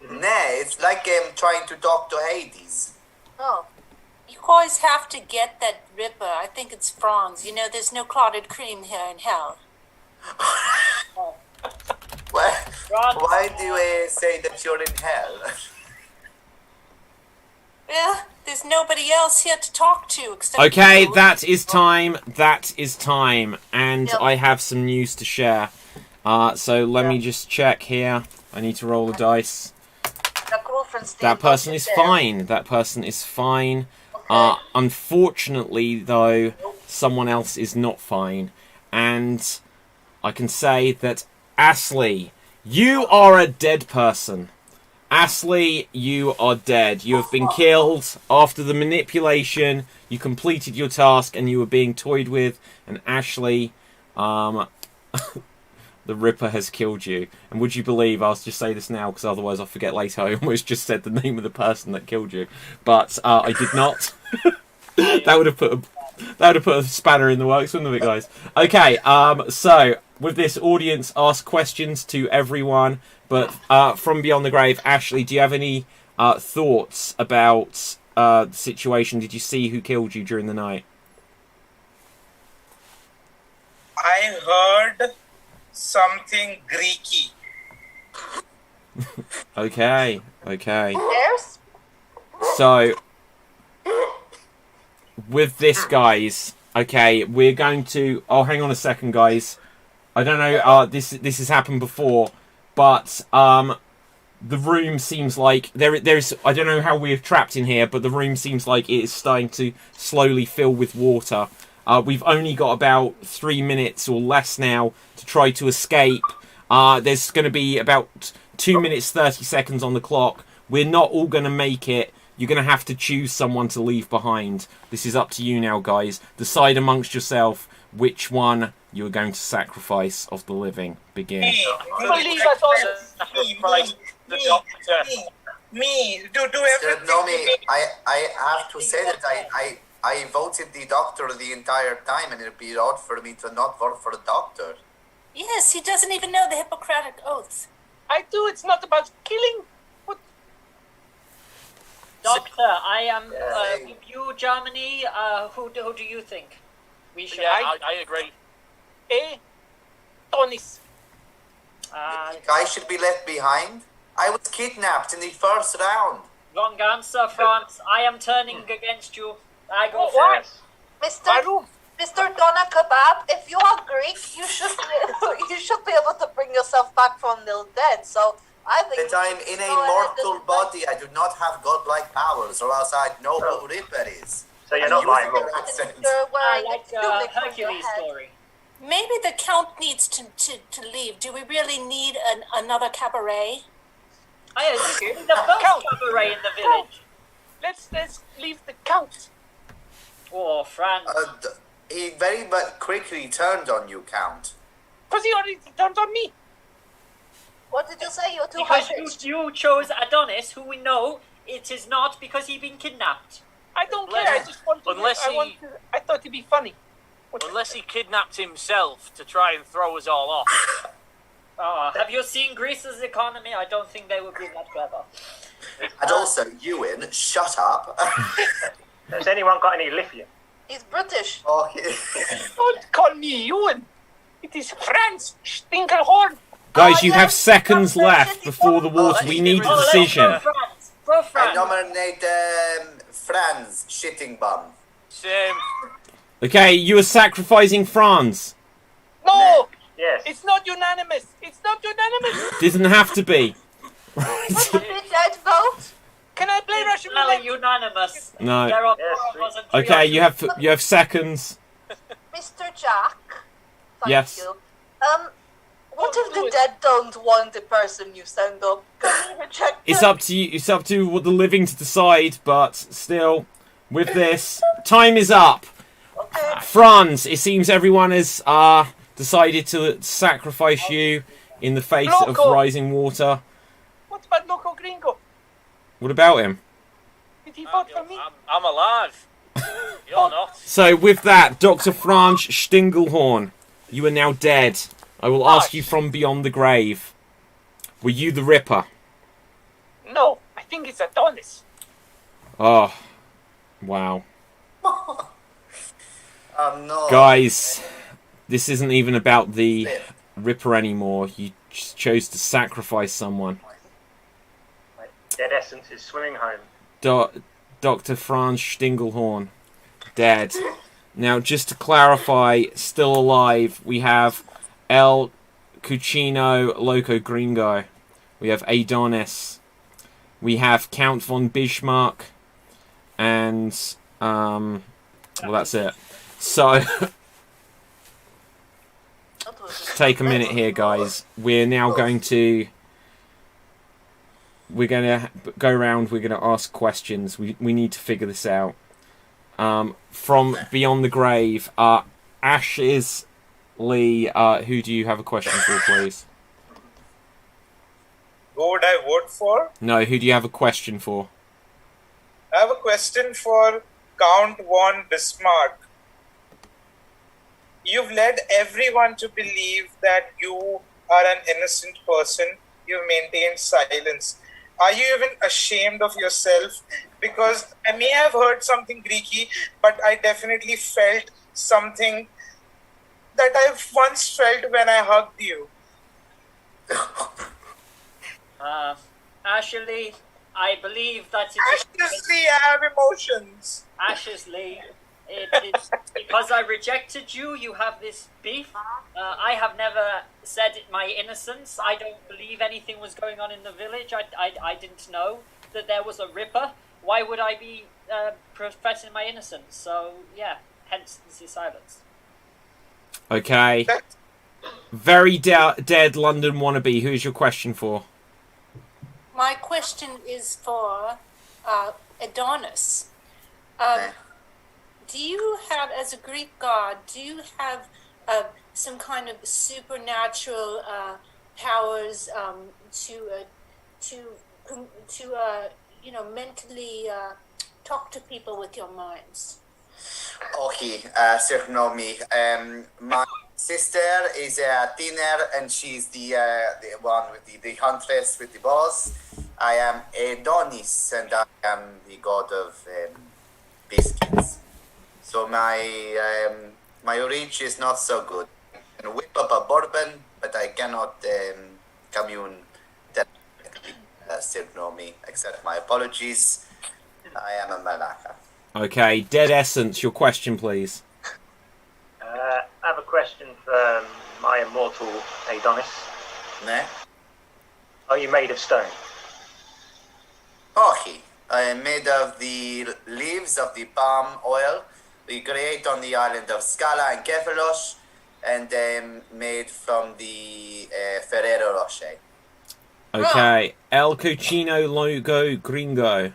Nah, it's like trying to talk to Hades. Oh. You guys have to get that Ripper. I think it's Franz. There's no clotted cream here in hell. Why do you say that you're in hell? Yeah, there's nobody else here to talk to except Okay, you. that is time. And Yep. I have some news to share. So let me just check here. I need to roll the dice. That person is fine. Okay. Unfortunately, though, someone else is not fine. And I can say that, Ashley, you are a dead person. Ashley, you are dead. You have been killed after the manipulation. You completed your task and you were being toyed with. And Ashley, the Ripper has killed you. And would you believe, I'll just say this now because otherwise I'll forget later, I almost just said the name of the person that killed you. But I did not. That would have put a spanner in the works, wouldn't it, guys? Okay, so with this, audience, ask questions to everyone. But from beyond the grave, Ashley, do you have any thoughts about the situation? Did you see who killed you during the night? I heard something Greeky. Okay. Yes? So, with this, guys, okay, we're going to... Oh, hang on a second, guys. I don't know, this has happened before, but the room seems like... There's I don't know how we're trapped in here, but the room seems like it is starting to slowly fill with water. We've only got about 3 minutes or less now to try to escape. There's going to be about 2 minutes 30 seconds on the clock. We're not all going to make it. You're going to have to choose someone to leave behind. This is up to you now, guys. Decide amongst yourself which one you're going to sacrifice of the living. Begin. Believe us all. Sacrifice the doctor. Me. Do Sir everything. Nomi, I have to say that I voted the doctor the entire time, and it'd be odd for me to not vote for the doctor. Yes, he doesn't even know the Hippocratic Oath. I do. It's not about killing. What? Doctor, I am with you, Germany. Who do you think we should? Yeah, I agree. Tonis. I should be left behind. I was kidnapped in the first round. Wrong answer, France. I am turning against you. I go What? first. Mr. Donna Kebab, if you are Greek, you should be able to bring yourself back from the dead. So I think That I'm in a mortal body. I do not have godlike powers, or else I'd know who Ripper is. So you're not Using lying. your accent. You're wearing Like a tunic on your Hercules head. story. Maybe the Count needs to leave. Do we really need another cabaret? I agree. The first cabaret in the village. Let's leave the count. Oh, France. He very much quickly turned on you, Count. Because he already turned on me. What did you say? You're too Because high-pitched. you chose Adonis, who we know it is not because he's been kidnapped. I don't care. I just want to. I thought it'd be funny. Unless he kidnapped himself to try and throw us all off. Have you seen Greece's economy? I don't think they would be that clever. And also, Ewan, shut up. Has anyone got any lithium? He's British. Oh, Don't call me Ewan. It is Franz Stinkelhorn. Guys, you have seconds left before the water. We need a decision. Go I France. nominate Franz Shitting Bum. Same. Okay, you are sacrificing France. No, Yes. it's not unanimous. It's not unanimous. Doesn't have to be. What's the dead vote? Can I play Russian Now roulette? unanimous. No. There are Yes, 4 of us and 3 Okay, of you have seconds. Mr. Jack. Thank Yes. you. What if the dead don't want the person you send up? Can we reject It's them? up to you. It's up to what the living to decide. But still, with this, time is up. Okay. Franz, it seems everyone has decided to sacrifice you in the face of Loco. rising water. What about Loco Gringo? What about him? Did he vote for me? I'm alive. You're not. So with that, Dr. Franz Stingelhorn, you are now dead. I will ask you from beyond the grave. Were you the Ripper? No, I think it's Adonis. Oh, wow. No. Guys, this isn't even about the Ripper anymore. You just chose to sacrifice someone. Dead essence is swimming home. Dr. Franz Stingelhorn, dead. Now, just to clarify, still alive, we have El Cucino Loco Gringo. We have Adonis. We have Count von Bismarck. And, well, that's it. So, take a minute here, guys. We're now going to... We're going to go around, we're going to ask questions. We need to figure this out. From Beyond the Grave, Ashes Lee, who do you have a question for, please? Who would I vote for? No, who do you have a question for? I have a question for Count von Bismarck. You've led everyone to believe that you are an innocent person. You've maintained silence. Are you even ashamed of yourself? Because I may have heard something Greeky, but I definitely felt something that I once felt when I hugged you. Ashley, I believe that it's Obviously, I have emotions. Ashley. It's because I rejected you. You have this beef. I have never said my innocence. I don't believe anything was going on in the village. I didn't know that there was a Ripper. Why would I be professing my innocence? So yeah, hence the silence. Okay. Very dead London wannabe, who is your question for? My question is for Adonis. Do you have, as a Greek god, do you have some kind of supernatural powers to mentally talk to people with your minds? Okay, Sirnomi. My sister is Athena, and she's the one with the huntress with the bows. I am Adonis, and I am the god of biscuits. So my reach is not so good. I can whip up a bourbon, but I cannot commune directly, Sirnomi. Accept my apologies. I am a Malaka. Okay, Dead Essence, your question, please. I have a question for my immortal Adonis. Ne? Are you made of stone? Okay. I am made of the leaves of the palm oil we create on the island of Scala and Kefalos, and made from the Ferrero Rocher. Okay, El Cochino Logo Gringo.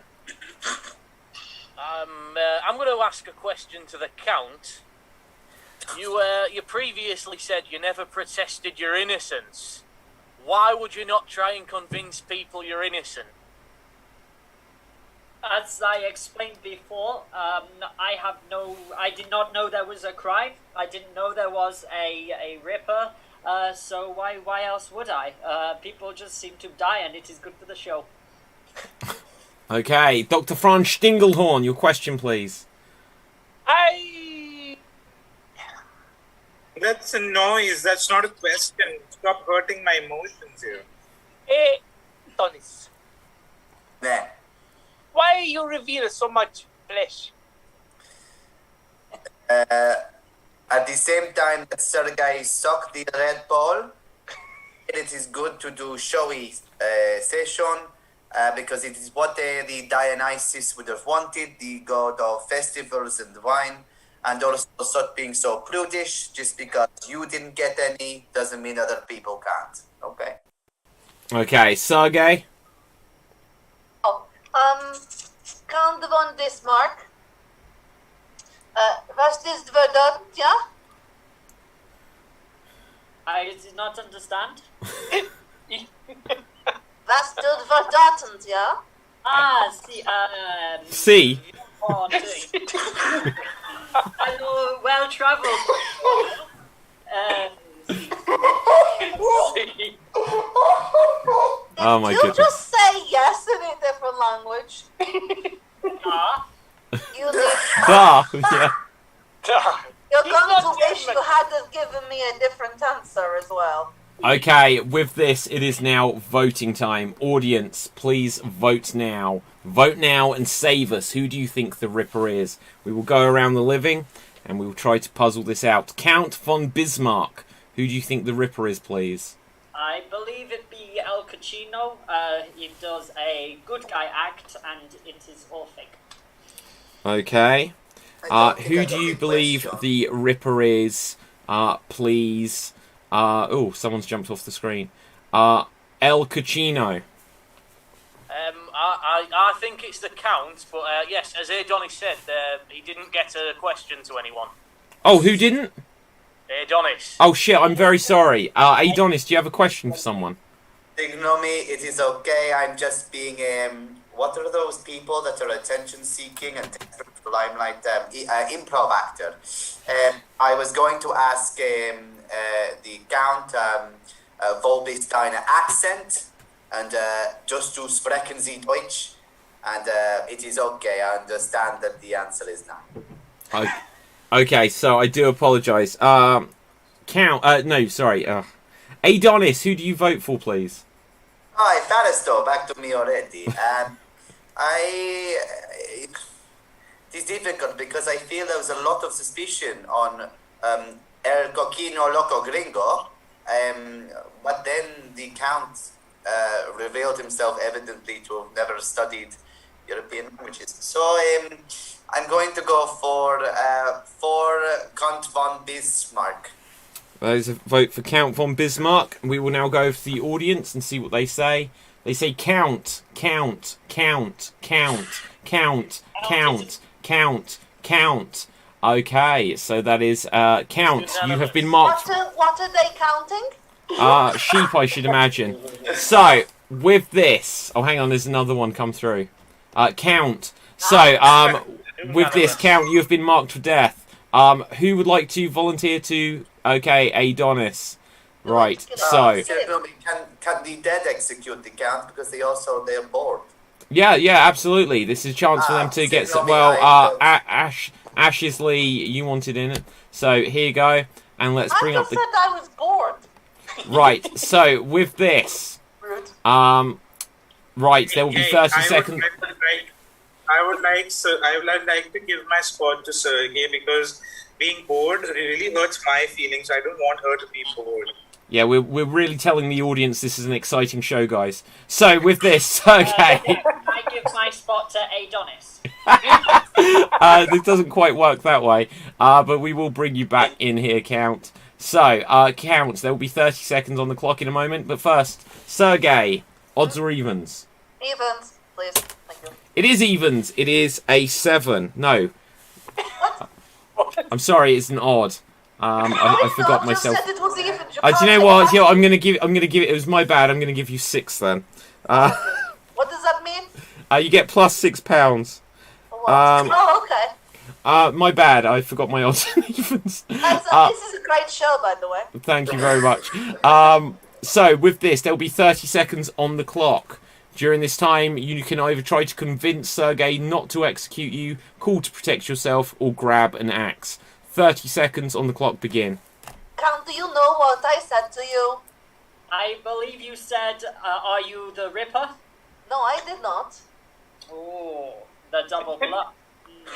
I'm going to ask a question to the Count. You previously said you never protested your innocence. Why would you not try and convince people you're innocent? As I explained before, I did not know there was a crime. I didn't know there was a ripper. So why else would I? People just seem to die, and it is good for the show. Okay, Dr. Franz Stinglehorn, your question, please. That's a noise. That's not a question. Stop hurting my emotions here. Hey, Adonis, Ne? why you reveal so much flesh? At the same time that Sergei sucked the Red Bull, it is good to do showy session because it is what the Dionysus would have wanted, the god of festivals and wine, and also stop being so prudish. Just because you didn't get any doesn't mean other people can't. Okay. Okay, Sergey. Count von Bismarck. Was ist verdammt, ja? I did not understand. Was tut verdammt, ja? C. Oh, hello, well travelled. Oh my You goodness. just say yes in a different language. You need. Ah, yeah. You're going to not wish German. you had given me a different answer as well. Okay, with this, it is now voting time. Audience, please vote now. Vote now and save us. Who do you think the Ripper is? We will go around the living and we will try to puzzle this out. Count von Bismarck, who do you think the Ripper is, please? I believe it be El Cochino. It does a good guy act, and it is orphic. Okay. I don't think Who I do got you the believe question. the Ripper is? Please. Oh, someone's jumped off the screen. El Cochino. I think it's the Count, but yes, as Adonis said, he didn't get a question to anyone. Oh, who didn't? Adonis. Oh shit, I'm very sorry. Adonis, do you have a question for someone? Ignore me, it is okay. I'm just being what are those people that are attention seeking and desperate for limelight? Improv actor. I was going to ask the Count Volbis deine accent and just to sprechen Sie Deutsch, and it is okay. I understand that the answer is no. Okay, so I do apologise. No, sorry. Adonis, who do you vote for, please? Hi, Faristo, back to me already. It is difficult because I feel there was a lot of suspicion on El Coquino Loco Gringo, but then the Count revealed himself evidently to have never studied European languages. So I'm going to go for Count von Bismarck. There's a vote for Count von Bismarck. We will now go to the audience and see what they say. They say count, count, count, count, count, count, count, count. Okay, so that is count. You have been marked. What are they counting? Sheep, I should imagine. So with this, oh, hang on, there's another one come through. Count. So with this count, you have been marked for death. Who would like to volunteer to? Okay, Adonis. Right. So. Can the dead execute the count because they're bored? Yeah, absolutely. This is a chance for them to get some. Well, Ashley, you wanted in it, so here you go. And let's bring up the. I said I was bored. Right. So with this, right, there will be 30 seconds. I would like to give my spot to Sergey because being bored really hurts my feelings. I don't want her to be bored. Yeah, we're really telling the audience this is an exciting show, guys. So with this, okay. I give my spot to Adonis. This doesn't quite work that way, but we will bring you back in here, Count. So, Count, there will be 30 seconds on the clock in a moment, but first, Sergey, odds or evens? Evens, please. Thank you. It is evens. It is a 7. No. I'm sorry, it's an odd. I forgot myself. Said it was even. Do you know what? Yeah, I'm gonna give it. It was my bad. I'm gonna give you 6 then. What does that mean? You get plus £6. Okay. My bad. I forgot my odds and evens. This is a great show, by the way. Thank you very much. So with this, there will be 30 seconds on the clock. During this time, you can either try to convince Sergey not to execute you, call to protect yourself, or grab an axe. 30 seconds on the clock begin. Count, do you know what I said to you? I believe you said, are you the Ripper? No, I did not. Oh, the double bluff.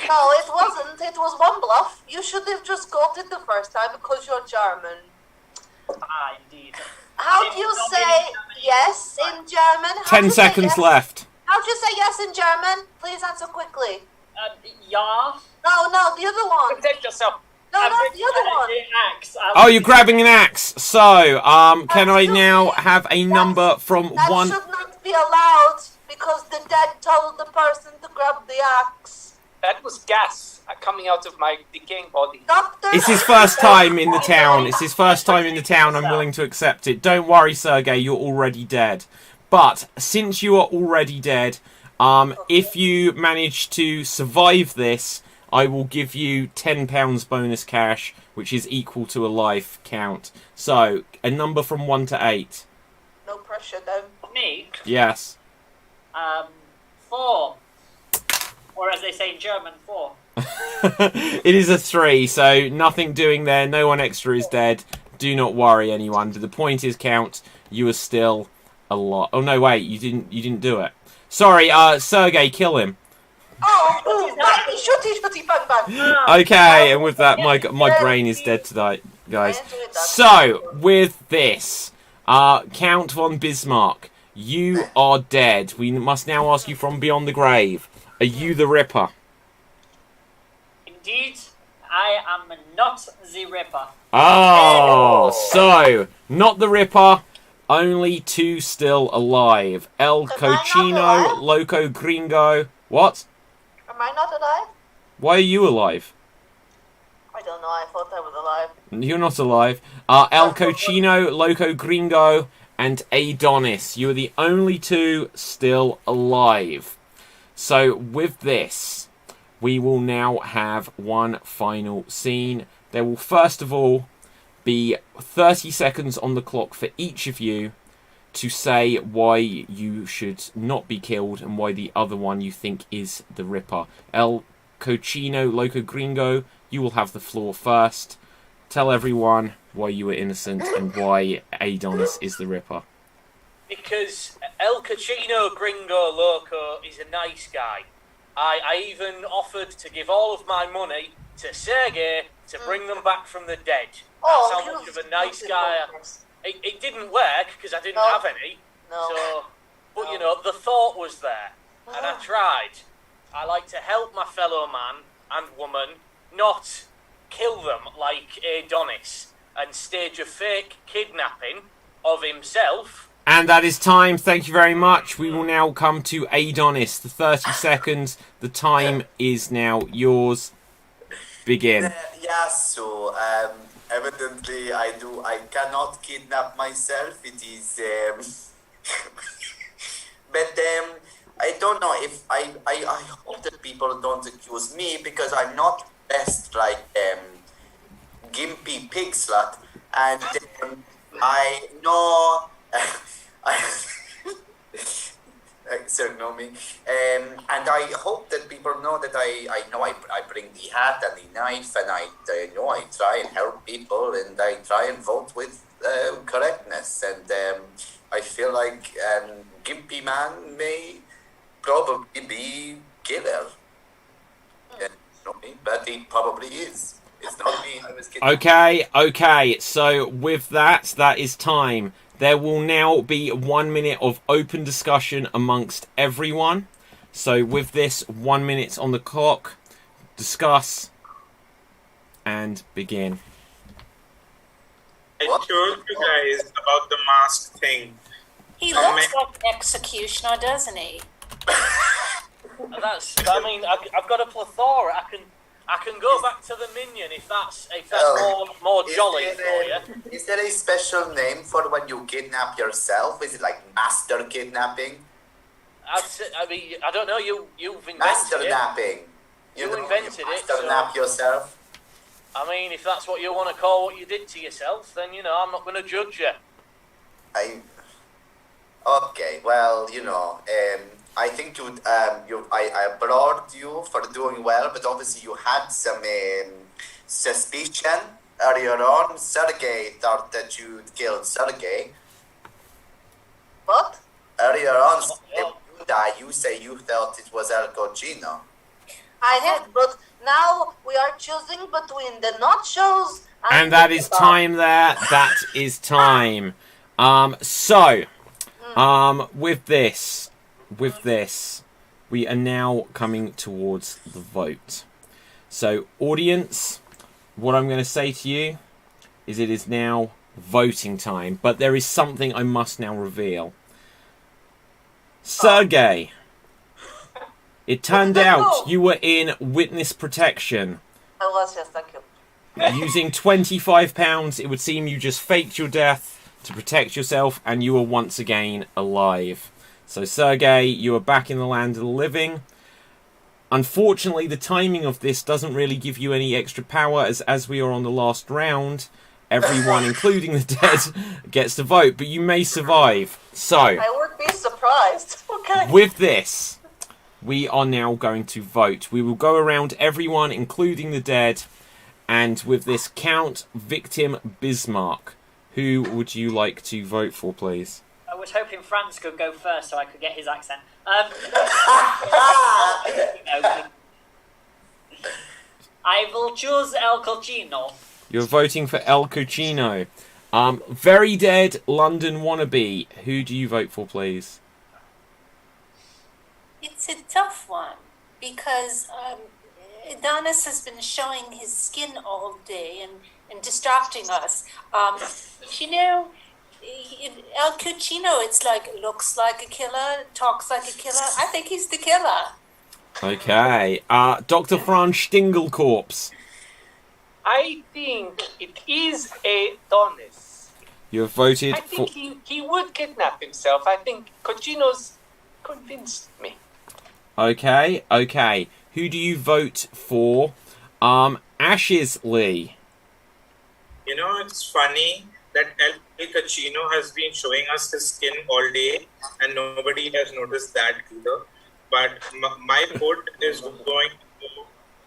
No, it wasn't. It was one bluff. You should have just got it the first time because you're German. Ah, indeed. How do you say yes in German? 10 seconds left. How do you say yes in German? Please answer quickly. Ja. No, the other one. Protect yourself. No, not the other one. Oh, you're grabbing an axe. So, can I now have a number from that 1? That should not be allowed because the dead told the person to grab the axe. That was gas coming out of my decaying body. Doctor. It's his first time in the town. It's his first time in the town. I'm willing to accept it. Don't worry, Sergey. You're already dead. But since you are already dead, if you manage to survive this, I will give you £10 bonus cash, which is equal to a life count. So, a number from 1 to 8. No pressure, then. Me? Yes. 4. Or as they say in German, 4. It is a 3, so nothing doing there. No one extra is dead. Do not worry, anyone. The point is, Count, you are still alive. Oh no, wait, you didn't do it. Sorry, Sergey, kill him. Oh, shooty, bang, bang. Okay, and with that, my brain is dead tonight, guys. So, with this, Count von Bismarck, you are dead. We must now ask you from beyond the grave. Are you the Ripper? Indeed, I am not the Ripper. Oh, so, not the Ripper, only 2 still alive. El Cochino, Loco Gringo. What? Am I not alive? Why are you alive? I don't know, I thought I was alive. You're not alive. El Cochino, Loco Gringo, and Adonis. You are the only 2 still alive. So, with this, we will now have one final scene. There will first of all be 30 seconds on the clock for each of you to say why you should not be killed and why the other one you think is the Ripper. El Cochino, Loco Gringo, you will have the floor first. Tell everyone why you were innocent and why Adonis is the Ripper. Because El Cochino Gringo Loco is a nice guy. I even offered to give all of my money to Sergey to bring them back from the dead. That's how much of a nice guy. It didn't work because I didn't have any. So, but you know, the thought was there, and I tried. I like to help my fellow man and woman, not kill them like Adonis and stage a fake kidnapping of himself And that is time. Thank you very much. We will now come to Adonis. The 30 seconds. The time is now yours. Begin. Yeah, so evidently I cannot kidnap myself. It is but I don't know if I hope that people don't accuse me because I'm not best like gimpy pig slut, and I know sir know me, and I hope that people know that I know I bring the hat and the knife, and I know I try and help people, and I try and vote with correctness, and I feel like gimpy man may probably be killer. Not me, but he probably is. It's not me. I was kidding. Okay. So with that is time. There will now be 1 minute of open discussion amongst everyone. So with this, 1 minute on the clock. Discuss and begin. I told you guys about the mask thing. He looks like an executioner, doesn't he? I've got a plethora. I can go back to the minion if that's more jolly for you. Is there a special name for when you kidnap yourself? Is it like master kidnapping? I don't know. You've invented Master it. napping. You invented it. Master So, nap yourself. I mean, if that's what you want to call what you did to yourself, then I'm not going to judge you. Okay, well, I think I applaud you for doing well, but obviously you had some suspicion earlier on. Sergei thought that you'd killed Sergei. What? Earlier on, you say you thought it was El Cochino. I had, but now we are choosing between the nachos And that is time there. That is time. With this, we are now coming towards the vote. So, audience, what I'm going to say to you is it is now voting time. But there is something I must now reveal. Sergei, it turned out you were in witness protection. I was, yes, thank you. Using £25, it would seem you just faked your death to protect yourself, and you are once again alive. So, Sergei, you are back in the land of the living. Unfortunately, the timing of this doesn't really give you any extra power, as we are on the last round. Everyone, including the dead, gets to vote, but you may survive. So, I would be surprised. Okay. with this, we are now going to vote. We will go around everyone, including the dead, and with this, Count Victim Bismarck. Who would you like to vote for, please? I was hoping Franz could go first so I could get his accent. I will choose El Cochino. You're voting for El Cochino. Very dead London wannabe. Who do you vote for, please? It's a tough one because Adonis has been showing his skin all day and distracting us. El Cucino, it's like, looks like a killer, talks like a killer. I think he's the killer. Okay. Dr. Franz Stingelkorpse. I think it is Adonis. You have voted I think he would kidnap himself. I think Cochino's convinced me. Okay. Who do you vote for? Ashes Lee. It's funny that El Cochino has been showing us his skin all day, and nobody has noticed that either. But my vote is going to...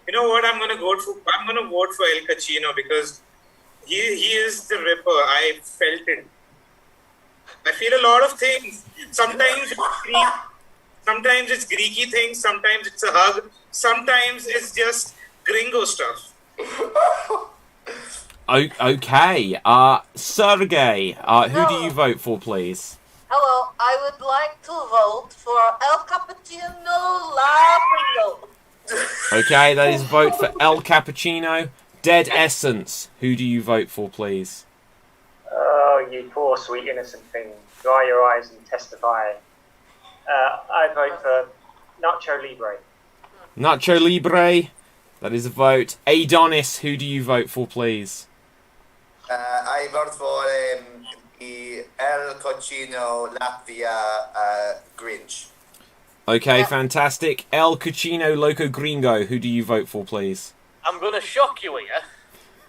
You know what I'm going to vote for? I'm going to vote for El Cochino because he is the Ripper. I felt it. I feel a lot of things. Sometimes it's Greeky things. Sometimes it's a hug. Sometimes it's just gringo stuff. Okay. Sergey, who do you vote for, please? Hello, I would like to vote for El Cappuccino Labrio. Okay, that is a vote for El Cappuccino. Dead Essence, who do you vote for, please? Oh, You poor, sweet, innocent thing. Dry your eyes and testify. I vote for Nacho Libre. Nacho Libre. That is a vote. Adonis, who do you vote for, please? I vote for the El Cochino Latvia Grinch. Okay, fantastic. El Cucino Loco Gringo, who do you vote for, please? I'm going to shock you here.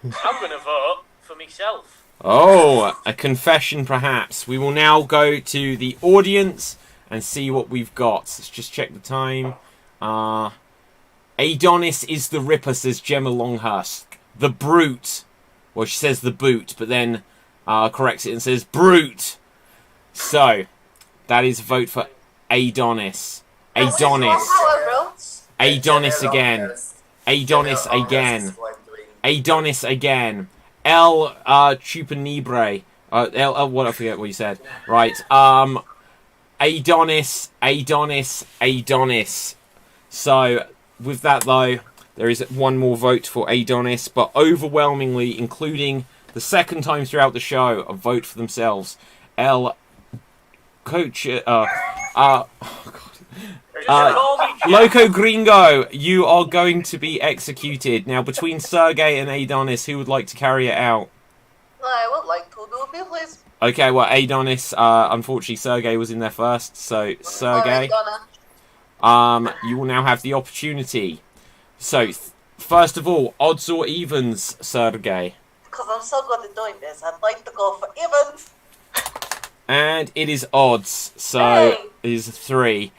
I'm going to vote for myself. Oh, a confession perhaps. We will now go to the audience and see what we've got. Let's just check the time. Adonis is the Ripper, says Gemma Longhurst. The Brute. Well, she says the boot, but then corrects it and says brute. So, that is a vote for Adonis. Adonis. Adonis again. Adonis again. Adonis again. El Chupanibre. What I forget what you said. Right. Adonis. So, with that though, there is one more vote for Adonis, but overwhelmingly, including the second time throughout the show, a vote for themselves. El Coach. Loco Gringo, you are going to be executed. Now, between Sergey and Adonis, who would like to carry it out? I would like to do it, please. Okay, well, Adonis, unfortunately, Sergey was in there first, so Sergey, you will now have the opportunity. So, first of all, odds or evens, Sergey? Because I'm so good at doing this, I'd like to go for evens. And it is odds, so Hey. it is 3.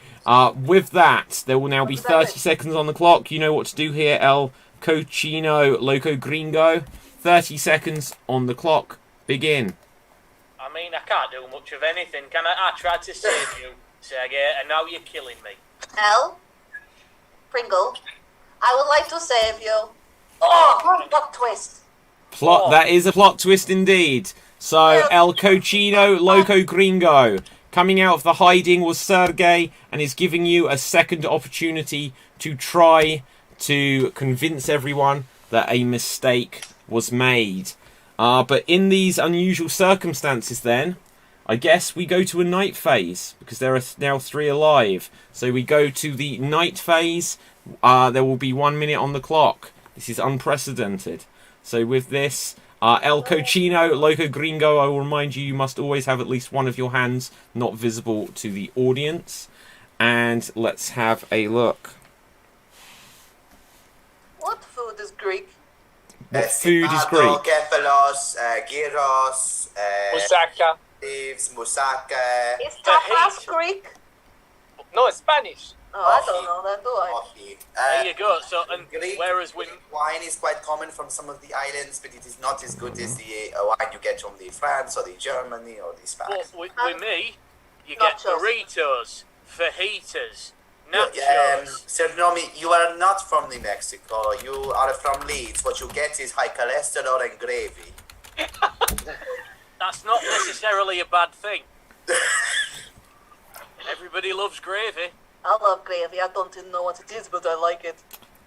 With that, there will now be 30 seconds on the clock. You know what to do here, El Cochino Loco Gringo. 30 seconds on the clock. Begin. I mean, I can't do much of anything, can I? I tried to save you, Sergey, and now you're killing me. L. Pringle, I would like to save you. Oh, plot twist. That is a plot twist indeed. So, El Cochino Loco Gringo. Coming out of the hiding was Sergey and is giving you a second opportunity to try to convince everyone that a mistake was made. But in these unusual circumstances then, I guess we go to a night phase because there are now 3 alive. So we go to the night phase. There will be 1 minute on the clock. This is unprecedented. So with this, El Cochino Loco Gringo, I will remind you, you must always have at least one of your hands not visible to the audience. And let's have a look. What food is Greek? What food is Greek? Kefalos, gyros, Moussaka. leaves, moussaka, Is tapas Greek? No, it's Spanish. Oh, I don't know that, do I? coffee. There you go. So, and Greek whereas with wine is quite common from some of the islands, but it is not as good as the wine you get from the France or the Germany or the Spanish. with me, you get Nachos. burritos, fajitas, nachos. Sir Nomi, you are not from New Mexico. You are from Leeds. What you get is high cholesterol and gravy. That's not necessarily a bad thing. Everybody loves gravy. I love gravy. I don't even know what it is, but I like it.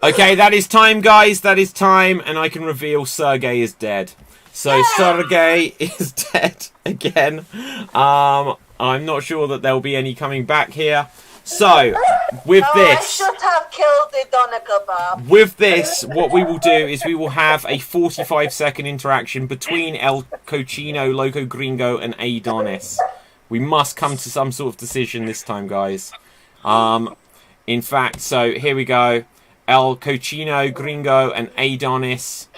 Okay, that is time, guys. That is time. And I can reveal Sergey is dead. So Sergey is dead again. I'm not sure that there will be any coming back here. So, with I this... should have killed the doner kebab. With this, what we will do is we will have a 45-second interaction between El Cochino Loco Gringo and Adonis. We must come to some sort of decision this time, guys. In fact, so here we go. El Cochino Gringo and Adonis.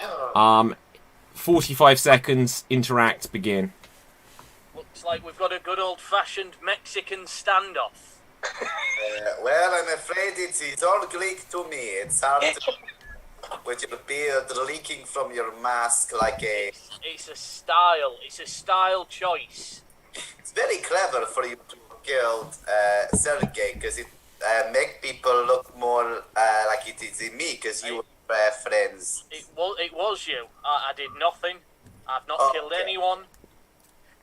45 seconds, interact, begin. Looks like we've got a good old-fashioned Mexican standoff. Well, I'm afraid it's all Greek to me. It's hard to, with your beard leaking from your mask like a... It's a style choice. It's very clever for you to kill Sergey, because it make people look more like it is me, because you were friends. It was you. I did nothing. I've not killed anyone.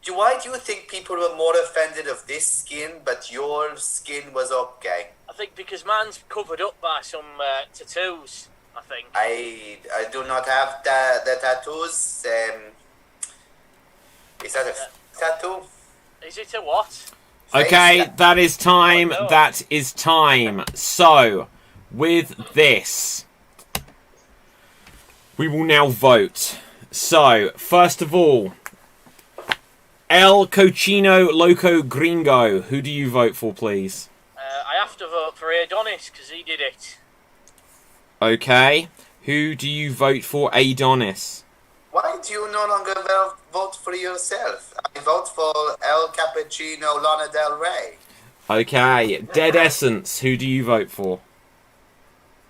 Why do you think people were more offended of this skin, but your skin was okay? I think because mine's covered up by some tattoos, I think. I do not have the tattoos. Is that tattoo. Is it a what? Okay, that is time. Oh, no. That is time. So, with this, we will now vote. So, first of all, El Cochino Loco Gringo. Who do you vote for, please? I have to vote for Adonis because he did it. Okay. Who do you vote for, Adonis? Why do you no longer vote for yourself? I vote for El Cappuccino Lana Del Rey. Okay. Dead Essence. Who do you vote for?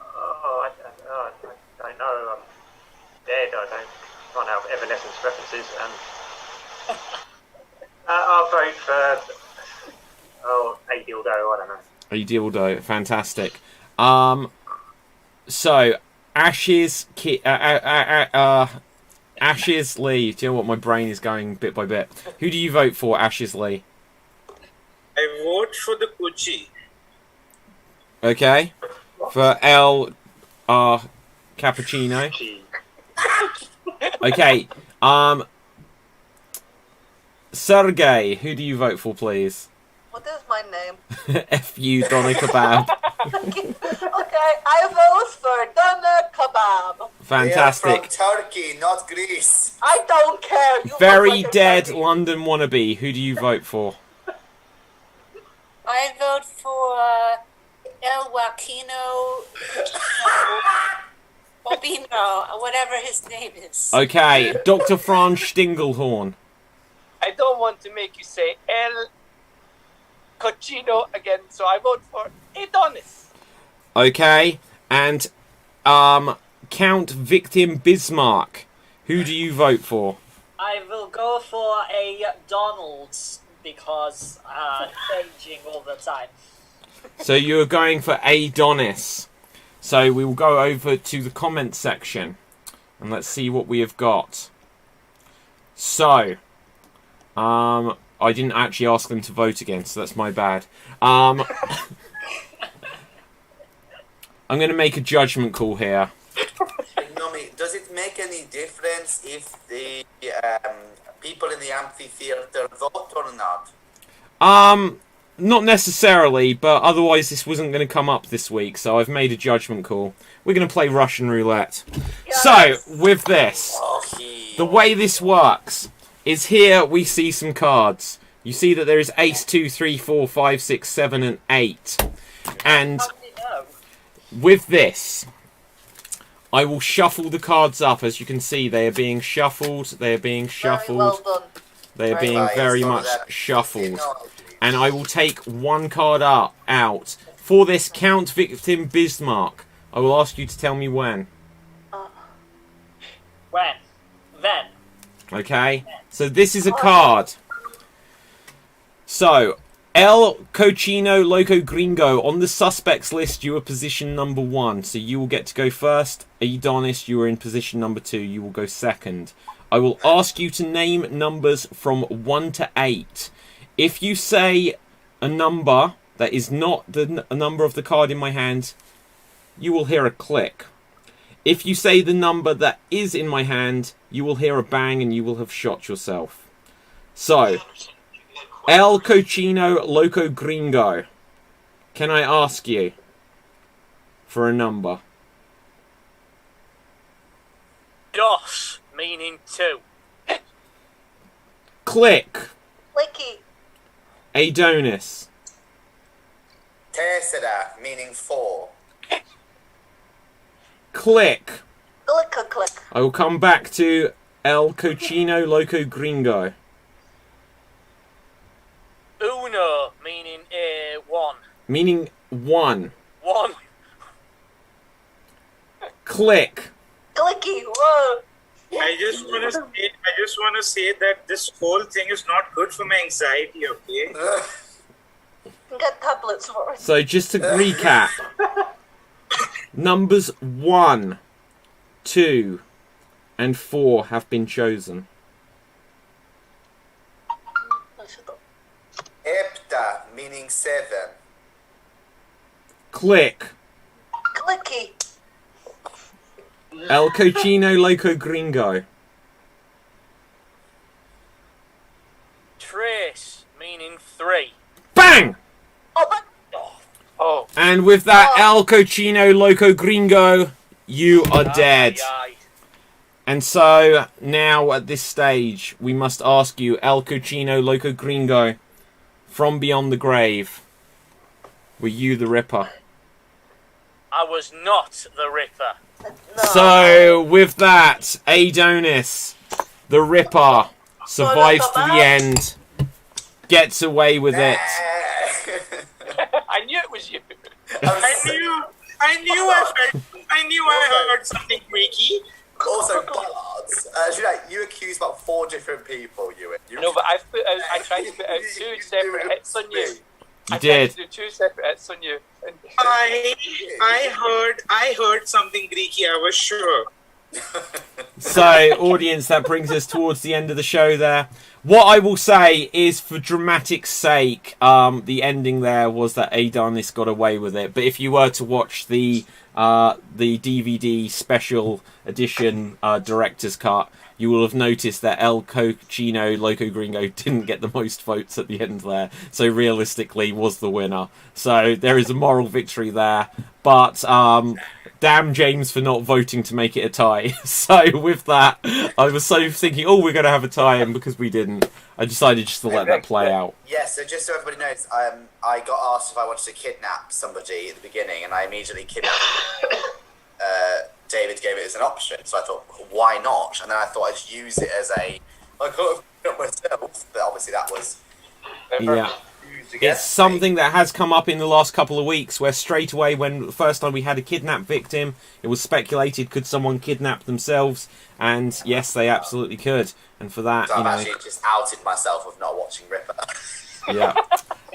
Oh, I don't know. I'm dead. I can't have Evanescence references. And I'll vote for A Dildo. I don't know. Dildo. Fantastic. So Ashes Ashes Lee. Do you know what? My brain is going bit by bit. Who do you vote for, Ashes Lee? I vote for the Kuchi. Okay. For El Cappuccino. Okay. Sergey, who do you vote for, please? What is my name? F you, Donna Kebab. Okay, I vote for Doner Kebab. Fantastic. They are from Turkey, not Greece. I don't care. You Very vote like a dead turkey. London wannabe. Who do you vote for? I vote for El Joaquino Bobino, whatever his name is. Okay, Dr. Franz Stinglehorn. I don't want to make you say El Cochino again, so I vote for Adonis. Okay, and Count Victim Bismarck. Who do you vote for? I will go for a Donald's because changing all the time. So you're going for Adonis. So we will go over to the comment section and let's see what we have got. So, I didn't actually ask them to vote again, so that's my bad. I'm going to make a judgment call here. Nomi, does it make any difference if the people in the amphitheater vote or not? Not necessarily, but otherwise this wasn't going to come up this week, so I've made a judgment call. We're going to play Russian roulette. Yes. So, with this, Okay. the way this works is here we see some cards. You see that there is ace, 2, 3, 4, 5, 6, 7, and 8. And How do you know? with this, I will shuffle the cards up. As you can see, they are being shuffled. They are being shuffled. Very well done. They are Very being Biased very on much that. shuffled. No, And I will take one card out. For this Count Victim Bismarck, I will ask you to tell me when. When? Then. Okay? So this is a card. So, El Cochino Loco Gringo. On the suspects list, you are position number 1. So you will get to go first. Adonis, you are in position number 2. You will go second. I will ask you to name numbers from 1 to 8. If you say a number that is not the number of the card in my hand, you will hear a click. If you say the number that is in my hand, you will hear a bang and you will have shot yourself. So, El Cochino Loco Gringo, can I ask you for a number? Dos, meaning 2. Click. Clicky. Adonis. Tessera, meaning 4. Click. Click a click. I will come back to El Cochino Loco Gringo. Uno, meaning 1. Meaning 1. 1. Click. Clicky. Whoa. I just want to say that this whole thing is not good for my anxiety. Okay. Get tablets for it. So just to recap, numbers 1, 2, and 4 have been chosen. Hepta, meaning 7. Click. Clicky. El Cochino Loco Gringo. trace, meaning 3. Bang! Oh, but Oh, And with that, El Cochino Loco Gringo, you are dead. Aye. And so, now at this stage, we must ask you, El Cochino Loco Gringo, from beyond the grave, were you the Ripper? I was not the Ripper. no. So, with that, Adonis, the Ripper, survives to the end, gets away with it. I knew it was you. I knew I heard something freaky. Also, bards. You accused about 4 different people, Ewan. No, but I tried to put out 2 separate hits on you. You I did. tried to do 2 separate hits on you. I heard something Greeky, I was sure. So, audience, that brings us towards the end of the show there. What I will say is, for dramatic sake, the ending there was that Adonis got away with it. But if you were to watch the DVD special edition director's cut, you will have noticed that El Cochino Loco Gringo didn't get the most votes at the end there. So realistically was the winner. So there is a moral victory there. But damn James for not voting to make it a tie. So with that, I was so thinking, oh, we're going to have a tie, and because we didn't, I decided just to let that play out. Yeah, so just so everybody knows, I got asked if I wanted to kidnap somebody at the beginning, and I immediately kidnapped David gave it as an option, so I thought, why not? And then I thought I'd just use it as I could have done it myself, but obviously that was Yeah. used It's against something that has come up in the last couple of weeks, where straight away, when the first time we had a kidnapped victim, it was speculated, could someone kidnap themselves? And yes, they absolutely could. And for that, So you I've know, actually just outed myself of not watching Ripper. yeah.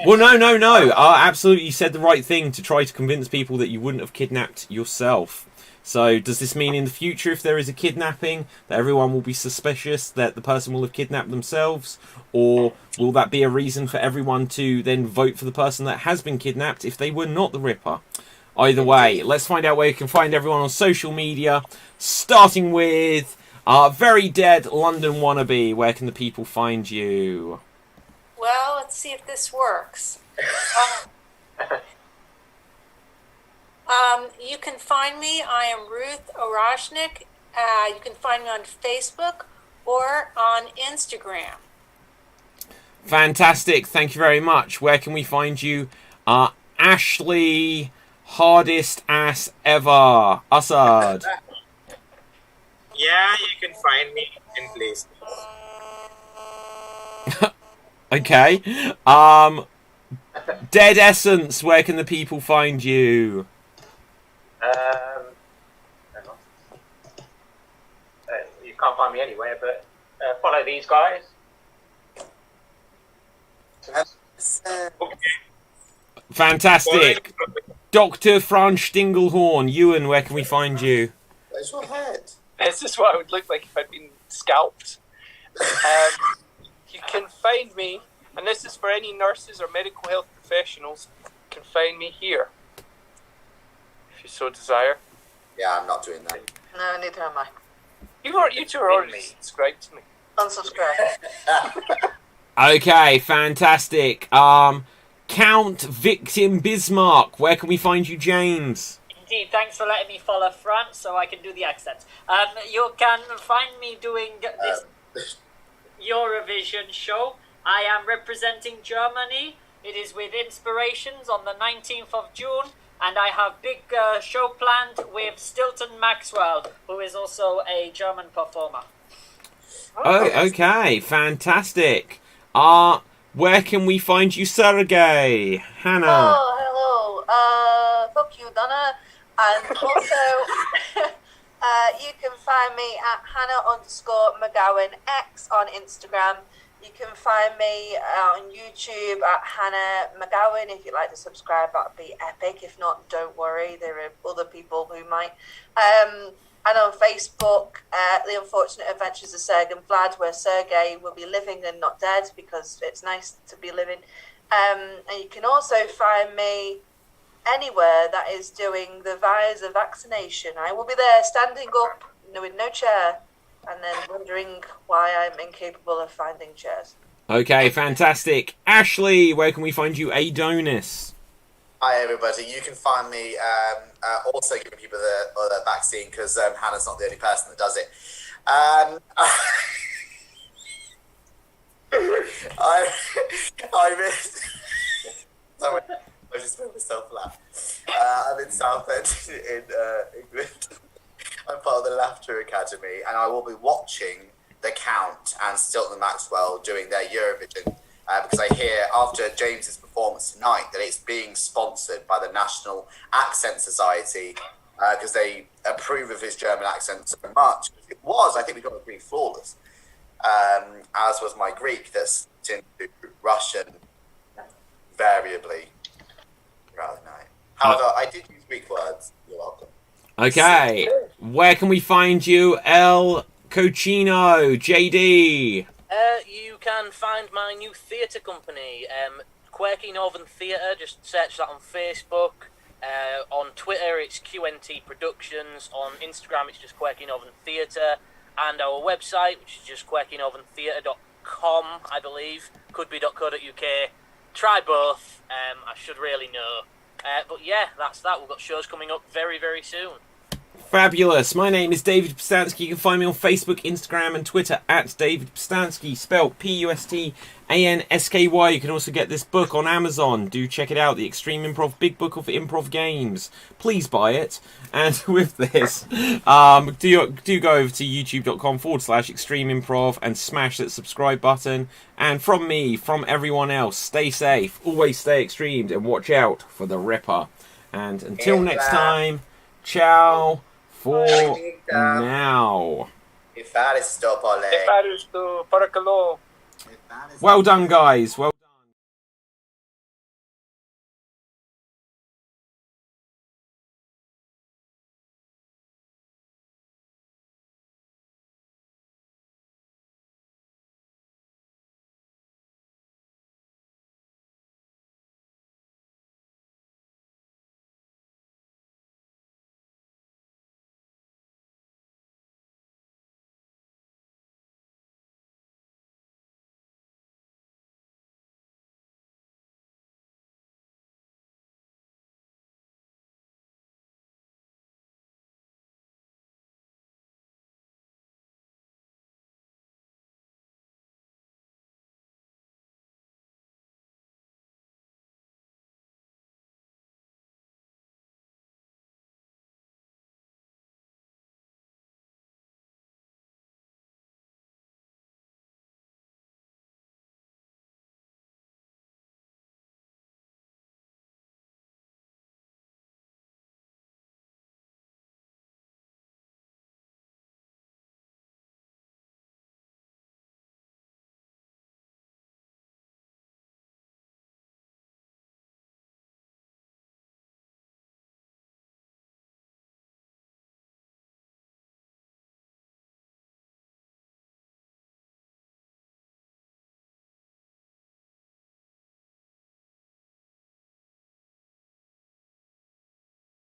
Well, no. Absolutely, you said the right thing to try to convince people that you wouldn't have kidnapped yourself. So, does this mean in the future, if there is a kidnapping, that everyone will be suspicious that the person will have kidnapped themselves? Or will that be a reason for everyone to then vote for the person that has been kidnapped if they were not the Ripper? Either way, let's find out where you can find everyone on social media, starting with Very Dead London Wannabe. Where can the people find you? Well, let's see if this works. You can find me. I am Ruth Orashnik. You can find me on Facebook or on Instagram. Fantastic. Thank you very much. Where can we find you? Ashley, hardest ass ever. Assad. Yeah, you can find me in places. Okay. Dead Essence, where can the people find you? Hang on. You can't find me anywhere, but follow these guys. Fantastic. Dr. Franz Stinglehorn, Ewan, where can we find you? Where's your head? This is what I would look like if I'd been scalped. You can find me, and this is for any nurses or medical health professionals, you can find me here, if you so desire. Yeah, I'm not doing that. No, neither am I. You two are already subscribed to me. Unsubscribe. Okay, fantastic. Count Victim Bismarck, where can we find you, James? Indeed, thanks for letting me follow France so I can do the accents. You can find me doing this Eurovision show. I am representing Germany. It is with Inspirations on the 19th of June, and I have big show planned with Stilton Maxwell, who is also a German performer. Oh, okay, fantastic. Where can we find you, Sergey? Hannah? Oh, hello. Fuck you, Donna. And also, you can find me at Hannah_McGowan X on Instagram. You can find me on YouTube at Hannah McGowan. If you'd like to subscribe, that'd be epic. If not, don't worry. There are other people who might. And on Facebook, The Unfortunate Adventures of Serg and Vlad, where Sergey will be living and not dead, because it's nice to be living. And you can also find me anywhere that is doing the Pfizer vaccination. I will be there standing up with no chair, and then wondering why I'm incapable of finding chairs. Okay, fantastic. Ashley, where can we find you, Adonis? Hi everybody, you can find me also giving people the vaccine because Hannah's not the only person that does it. Sorry, I just made myself laugh. I'm in Southend in England. I'm part of the Laughter Academy, and I will be watching The Count and Stilton Maxwell doing their Eurovision because I hear after James's performance tonight that it's being sponsored by the National Accent Society because they approve of his German accent so much. It was, I think, we got it pretty flawless, as was my Greek that's into Russian variably throughout the night. However, I did use Greek words. You're welcome. Okay, where can we find you, El Cochino, JD? You can find my new theatre company, Quirky Northern Theatre. Just search that on Facebook. On Twitter, it's QNT Productions. On Instagram, it's just Quirky Northern Theatre. And our website, which is just quirkynortherntheatre.com, I believe. Could be .co.uk. Try both. I should really know. But yeah, that's that. We've got shows coming up very, very soon. Fabulous. My name is David Pstansky. You can find me on Facebook, Instagram and Twitter at David Pstansky, spelled Pustansky. You can also get this book on Amazon. Do check it out, The Extreme Improv Big Book of Improv Games. Please buy it. And with this, do go over to youtube.com/Extreme Improv and smash that subscribe button. And from me, from everyone else, stay safe, always stay extremed, and watch out for the Ripper. And until next time, ciao for now. If that is stop, If that is to Paracalo. Well done, guys. Well.